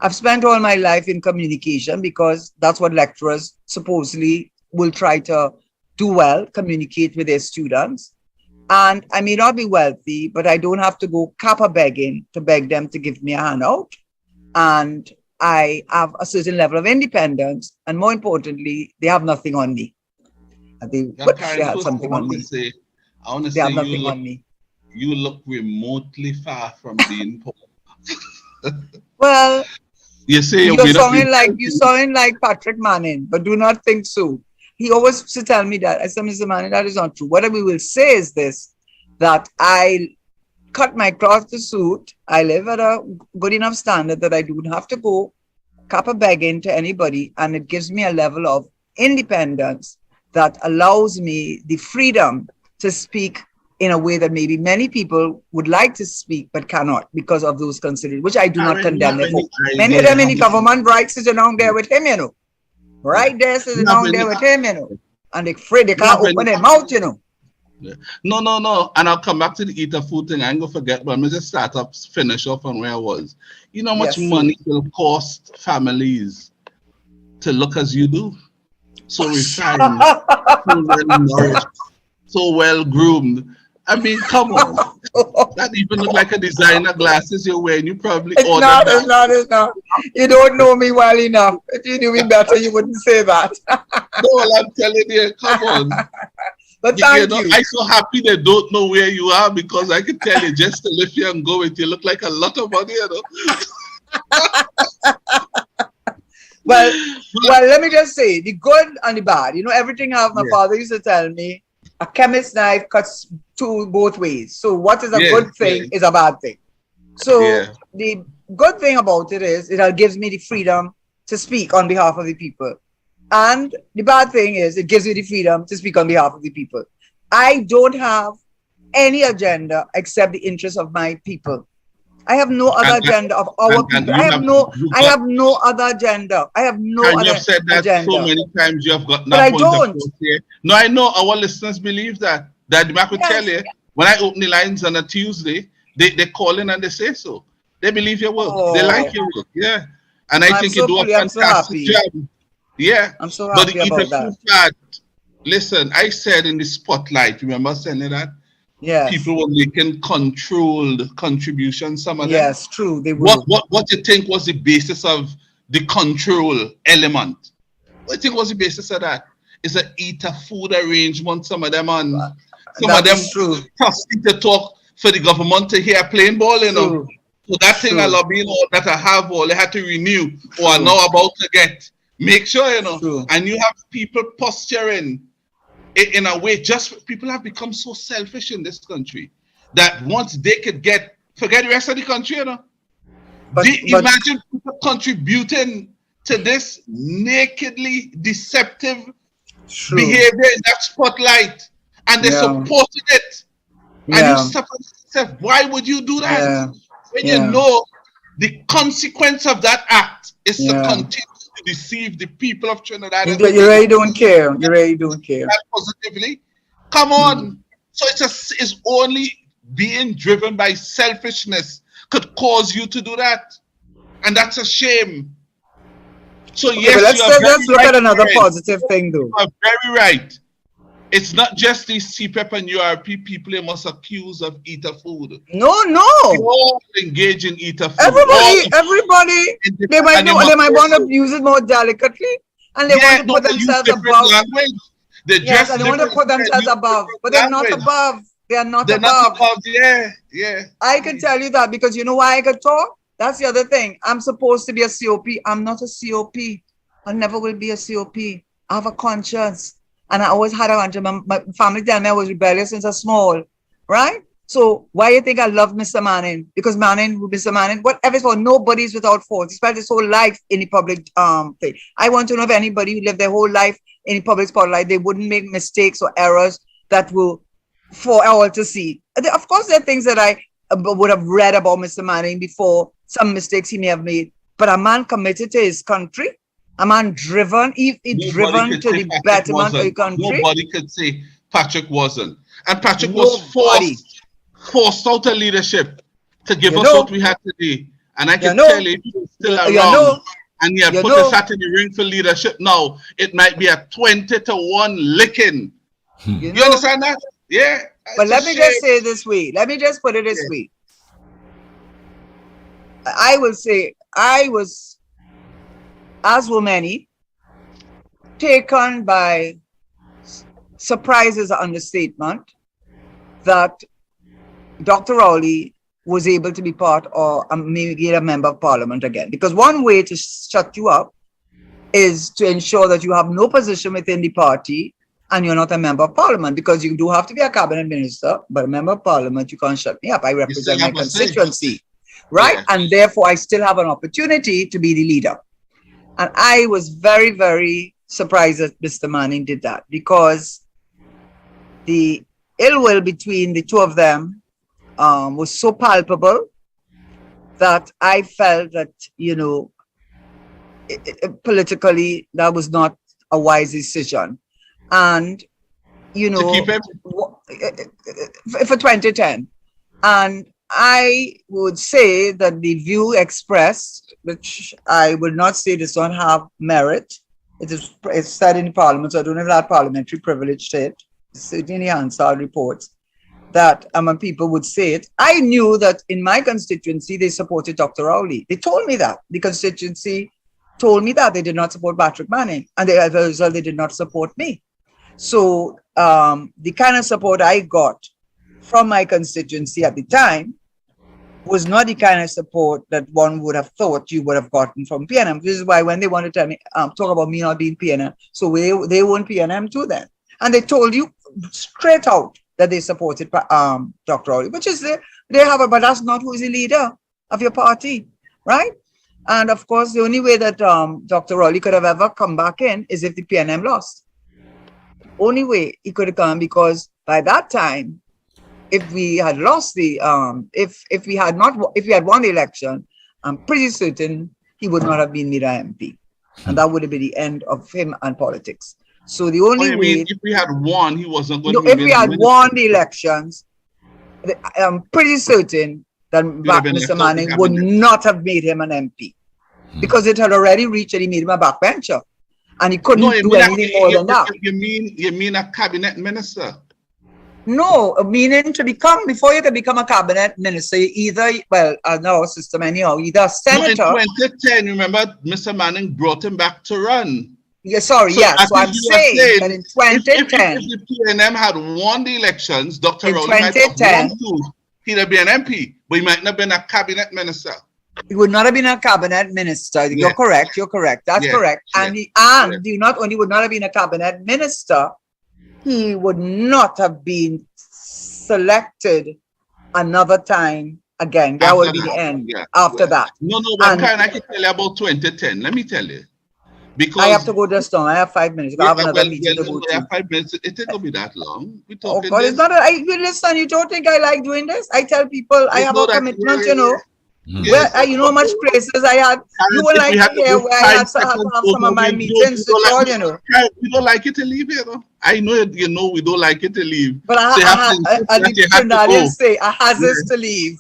I've spent all my life in communication because that's what lecturers supposedly will try to do well, communicate with their students. And I may not be wealthy, but I don't have to go kappa begging to beg them to give me a handout. And I have a certain level of independence. And more importantly, they have nothing on me. They have something on me. I want to say have nothing on me. You look remotely far from being poor. Well, you sound like Patrick Manning, but do not think so. He always used to tell me that. I said, Mr. Manning, that is not true. What we will say is this, that I cut my cloth to suit. I live at a good enough standard that I don't have to go kappa begging to anybody. And it gives me a level of independence that allows me the freedom to speak in a way that maybe many people would like to speak but cannot because of those considerations, which I do not condemn them for. Many of them in the government right sitting down there with him, Right there sitting down there with him, And they're afraid they can't open their mouth, Yeah. No. And I'll come back to the eater food thing. I ain't gonna forget, but I'm just finish off on where I was. You know how much money will cost families to look as you do? So refined, so well nourished, so well groomed. I mean, come on. That even look like a designer glasses you're wearing. You probably It's not. You don't know me well enough. If you knew me better, you wouldn't say that. No, I'm telling you, come on. But thank you. I'm so happy they don't know where you are because I can tell you just to lift you and go with you look like a lot of money, Well, let me just say the good and the bad. Everything my father used to tell me, a chemist's knife cuts both ways. So what is a good thing is a bad thing. So the good thing about it is it gives me the freedom to speak on behalf of the people. And the bad thing is it gives me the freedom to speak on behalf of the people. I don't have any agenda except the interests of my people. I have no other agenda of our people. I have no other agenda. I have no other agenda. You have said that agenda. So many times you have got no point of course here. No, I know our listeners believe that. That I could tell you, when I open the lines on a Tuesday, they call in and they say so. They believe your work. They like your work. Yeah. And I think you do a fantastic job. Yeah. I'm so happy about that. Listen, I said in the spotlight, remember saying that? Yes. People were making controlled contributions, some of them. Yes, true. They were. What do you think was the basis of the control element? What do you think was the basis of that? Is an eater food arrangement, some of them on some of them trusting to talk for the government to hear playing ball, So that thing I lobbying all that I have all they had to renew or are now about to get. Make sure, and you have people posturing in a way, just people have become so selfish in this country that once they could forget the rest of the country, But imagine people contributing to this nakedly deceptive True. behavior in that spotlight, and they supported it. And you suffer yourself. Why would you do that? When you know the consequence of that act is to continue to deceive the people of Trinidad. You really don't care. You really don't care. Positively. Come on. So it's only being driven by selfishness could cause you to do that. And that's a shame. So okay, yes, let's look at another positive thing though. You are very right. It's not just the CPEP and URP people they must accuse of eater food. No. We all engage in eater food. Everybody, they might want to use it more delicately, and they want to put themselves above. Language. They want to put themselves above, but they're not above. They are not above. Yeah. I can tell you that because you know why I could talk? That's the other thing. I'm supposed to be a COP. I'm not a COP. I never will be a COP. I have a conscience. And I always had a conscience. My family tell me I was rebellious since I was small. Right? So why do you think I love Mr. Manning? Because Mr. Manning, whatever it's for, nobody's without fault. He spent his whole life in the public thing. I want to know if anybody who lived their whole life in the public spotlight, they wouldn't make mistakes or errors that will for all to see. Of course, there are things that I would have read about Mr. Manning before, some mistakes he may have made, but a man committed to his country, a man driven, driven to the betterment of the country. Nobody could say Patrick wasn't. And Patrick was forced out of leadership to give us what we had today. And I can tell you, he's still around. And he had put us out in the ring for leadership. Now, it might be a 20-1 licking. You understand that? Yeah. But let me just say this way. Let me just put it this way. I will say I was, as were many, taken by surprise is an understatement that Dr. Rowley was able to be part or maybe a member of parliament again. Because one way to shut you up is to ensure that you have no position within the party and you're not a member of parliament, because you do have to be a cabinet minister, but a member of parliament, you can't shut me up. I represent my constituency, right? Yeah. And therefore, I still have an opportunity to be the leader. And I was very, very surprised that Mr. Manning did that, because the ill will between the two of them was so palpable that I felt that, politically, that was not a wise decision. And, for 2010. And I would say that the view expressed, which I would not say does not have merit, it's said in Parliament, so I don't have that parliamentary privilege to it. It's certainly in the Hansard reports that people would say it. I knew that in my constituency, they supported Dr. Rowley. They told me that. The constituency told me that they did not support Patrick Manning, and as a result, they did not support me. So the kind of support I got from my constituency at the time was not the kind of support that one would have thought you would have gotten from PNM. This is why when they want to tell me, talk about me not being PNM, so they weren't PNM too then. And they told you straight out that they supported Dr. Rowley, which is they have but that's not who is the leader of your party, right? And of course, the only way that Dr. Rowley could have ever come back in is if the PNM lost. Only way he could have come, because by that time, if we had lost the if we had won the election, I'm pretty certain he would not have been made an MP, and that would have been the end of him and politics. So the only way, if we had won, he wasn't going to. If we had won the elections, I'm pretty certain that Mr. Manning would not have made him an MP, because it had already reached and he made him a backbencher. And he couldn't do anything more than that. You mean a cabinet minister? No, meaning before you can become a cabinet minister, either, our system anyhow, either a senator. No, in 2010, remember, Mr. Manning brought him back to run. Yeah, sorry, so yes. So I'm saying that in 2010. If the PNM had won the elections, Dr. Rowley might have won too. He'd have been an MP, but he might not have been a cabinet minister. He would not have been a cabinet minister. You're correct. That's correct. And he not only would not have been a cabinet minister, he would not have been selected another time again. That would be the end after that. No, but I can tell you about 2010. Let me tell you. Because I have to go just now. I have 5 minutes. I have another meeting to go I to. have 5 minutes. It ain't gonna be that long. We Oh talking God, this. it's not. You listen. You don't think I like doing this? I tell people I have a commitment. You know. Yes. Well, you know how much places I had. You would like to hear where I had to have some of my meetings to call. You know. We don't like it to leave here. No? I know it. You know we don't like it to leave. But so the Trinidadians say a hazard to leave.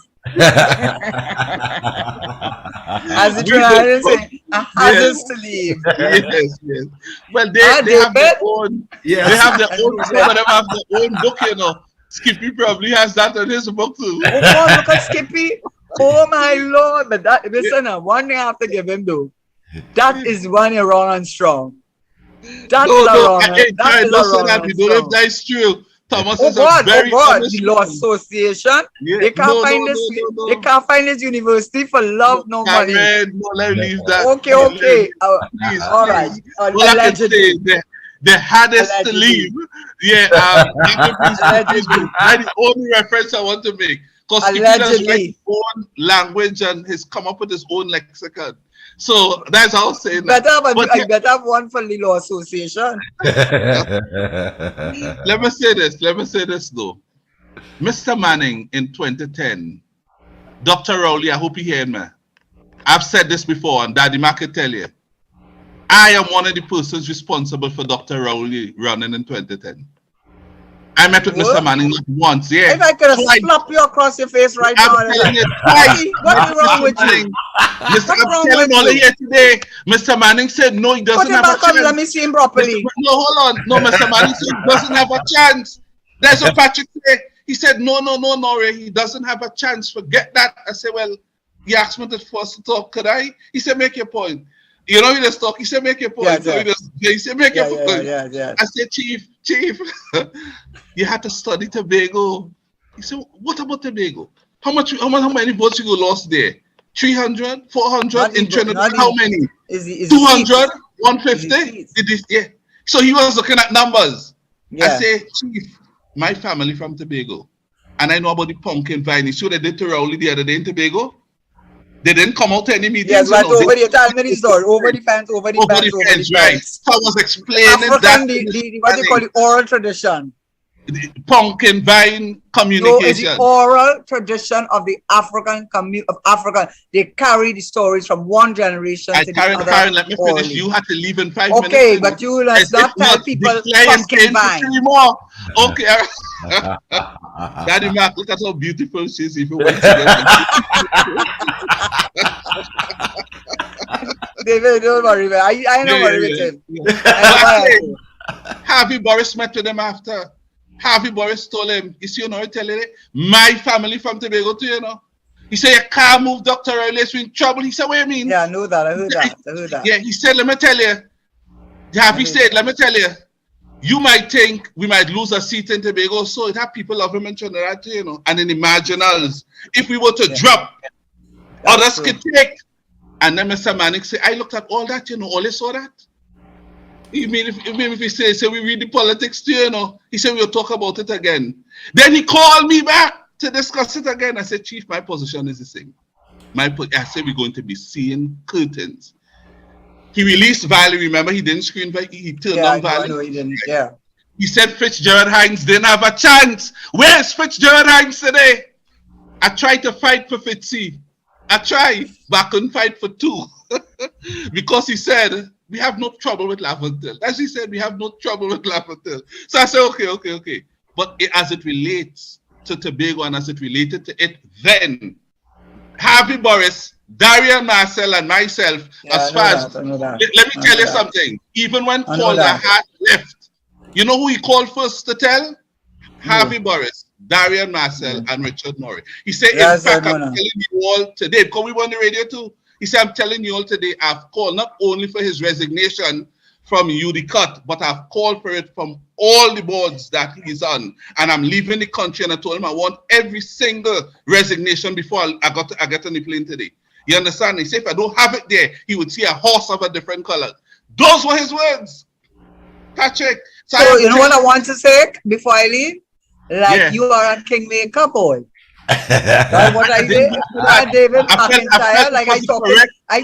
As the Trinidadians say, a hazard to leave. Yes. Well, they have their own. Yes. They have their own. Some of them have their own book. You know, Skippy probably has that in his book too. Oh God, look at Skippy. Oh my Lord. But that, listen, one thing I have to give him though. That is one you're wrong and strong. That is wrong. That's true. Thomas oh is God, a very the Law Association. Yeah. They can't find this. They can't find this university for love, no money. No, let me leave that. Okay. Please, all right. Allegedly. The hardest to leave. Yeah. That's the only reference I want to make. Because he has his own language and he's come up with his own lexicon. So that's all I'm saying. I better have one for the Law Association. Let me say this though. Mr. Manning in 2010, Dr. Rowley, I hope you hear me. I've said this before, and Daddy Mac can tell you. I am one of the persons responsible for Dr. Rowley running in 2010. I met with Mr. Manning once, yeah. If I could have slapped you across your face right now. I'm telling you twice. What's wrong with you? I'm telling all here today. Mr. Manning said no, he doesn't have a chance. Let me see him properly. No, hold on. No, Mr. Manning said he doesn't have a chance. That's what Patrick said. He said, no, Noray, he doesn't have a chance. Forget that. I said, well, he asked me to first talk. Could I? He said, make your point. You know, he just talk. He said, make your point. He said, make your point. I said, Chief, you had to study Tobago. He said, what about Tobago? How many votes you lost there? 300, 400 in Trinidad? How many? 200, 150? Yeah. So he was looking at numbers. Yeah. I say, Chief, my family from Tobago, and I know about the pumpkin vine. So they did to Rowley the other day in Tobago. They didn't come out to any meetings. Yes, but over the fence, right. So I was explaining African, what they call the oral tradition. The pumpkin vine communication. No, it's the oral tradition of the African They carry the stories from one generation to the other. Let me finish. You had to leave in 5 minutes. Okay, but you let's not tell people pumpkin vine. More. Okay. Daddy Mark, look at how beautiful she is. If you went together. David, don't worry. I know worry with him. Harvey Boris met with him after. Harvey Boris told him, you see, you know, telling it, my family from Tobago too, you know. He said, you can't move Dr. Riley, you're in trouble. He said, what do you mean? Yeah, I know that. I heard that. Yeah, he said, let me tell you. Harvey said, let me tell you. You might think we might lose a seat in Tobago, so it have people of him in Trinidad too, you know, and in the marginals. If we were to drop, others could take. And then Mr. Manning said, I looked at all that, you know, all I saw that. You mean if he say we read the politics too, you know, he said we'll talk about it again. Then he called me back to discuss it again. I said, Chief, my position is the same. I said we're going to be seeing curtains. He released Valley, remember he didn't screen, he turned on Valley. No, he didn't. Yeah. He said Fitzgerald Hines didn't have a chance. Where's Fitzgerald Hines today? I tried to fight for Fitzy. I tried, but I couldn't fight for two. Because he said, we have no trouble with Laventille. As he said, we have no trouble with Laventille. So I said, okay. But as it relates to Tobago and as it related to it, then Harvey Boris, Darian Marcel, and myself, let me tell you something. Even when Calder had left, you know who he called first to tell? Harvey Boris, Darian Marcel, and Richard Noray. He said, in fact, I'm telling you all today, because we were on the radio too. He said, I'm telling you all today, I've called not only for his resignation from UDCUT, but I've called for it from all the boards that he's on. And I'm leaving the country, and I told him I want every single resignation before I get on the plane today. You understand? He said, if I don't have it there, he would see a horse of a different color. Those were his words. Patrick. So you know what I want to say before I leave? Like you are a kingmaker boy. What I say, David McIntyre, like I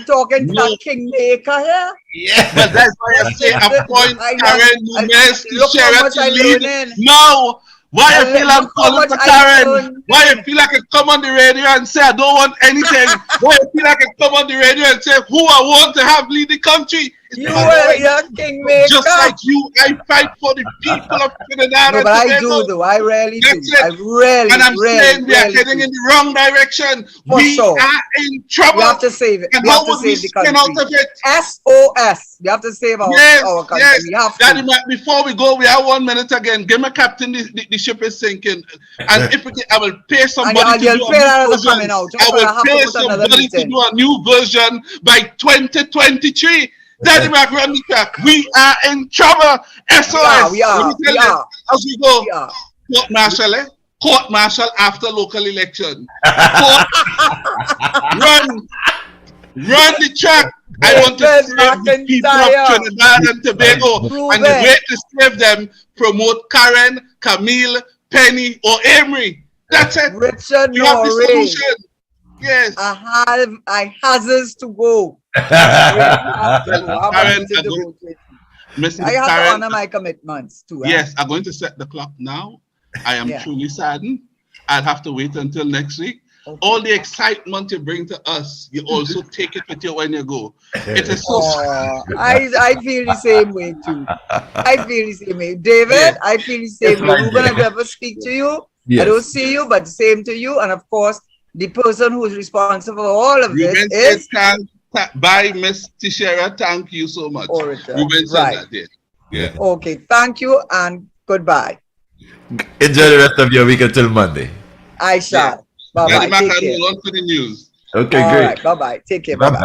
talking to Kingmaker here. Yeah. But that's why I say appoint Karen Nunez Tesheira to lead. No. Why I feel I'm calling for Karen? Why I feel like I come on the radio and say I don't want anything? Why I feel like I come on the radio and say who I want to have lead the country? You are your kingmaker. Just like you, I fight for the people of Trinidad and Tobago. I do though. I really do. I really, and I'm saying we are heading in the wrong direction. We are in trouble. We have to save it. And we how have to would we save the spin country. out of it? SOS. We have to save our country. Yes. We have Daddy, before we go, we have 1 minute again. Give me captain, the ship is sinking. And if I will pay somebody to do a new version. I will pay somebody to do a new version by 2023. Daddy Mac, run the track. We are in trouble. SOS. We are. As we go. Court martial, Court martial after local election. Run the track. I want to save the people of Trinidad and Tobago. And the way to save them, promote Karen, Camille, Penny, or Emery. That's it. Richard you have the solution. Yes. I has to go. I have to honor my commitments too. Yes, I'm going to set the clock now. I am truly saddened. I'll have to wait until next week. Okay. All the excitement you bring to us, you also take it with you when you go. It is so I feel the same way too. I feel the same way. David, I feel the same way. Ruben, I never speak to you. I don't see you, but same to you. And of course, the person who is responsible for all of this is by Miss Tesheira. Thank you so much. Ruben said that. Yeah. Okay, thank you and goodbye. Enjoy the rest of your week until Monday. I shall. Bye-bye. Take care. On for the news. Okay, great. All right, bye-bye. Take care. Bye-bye.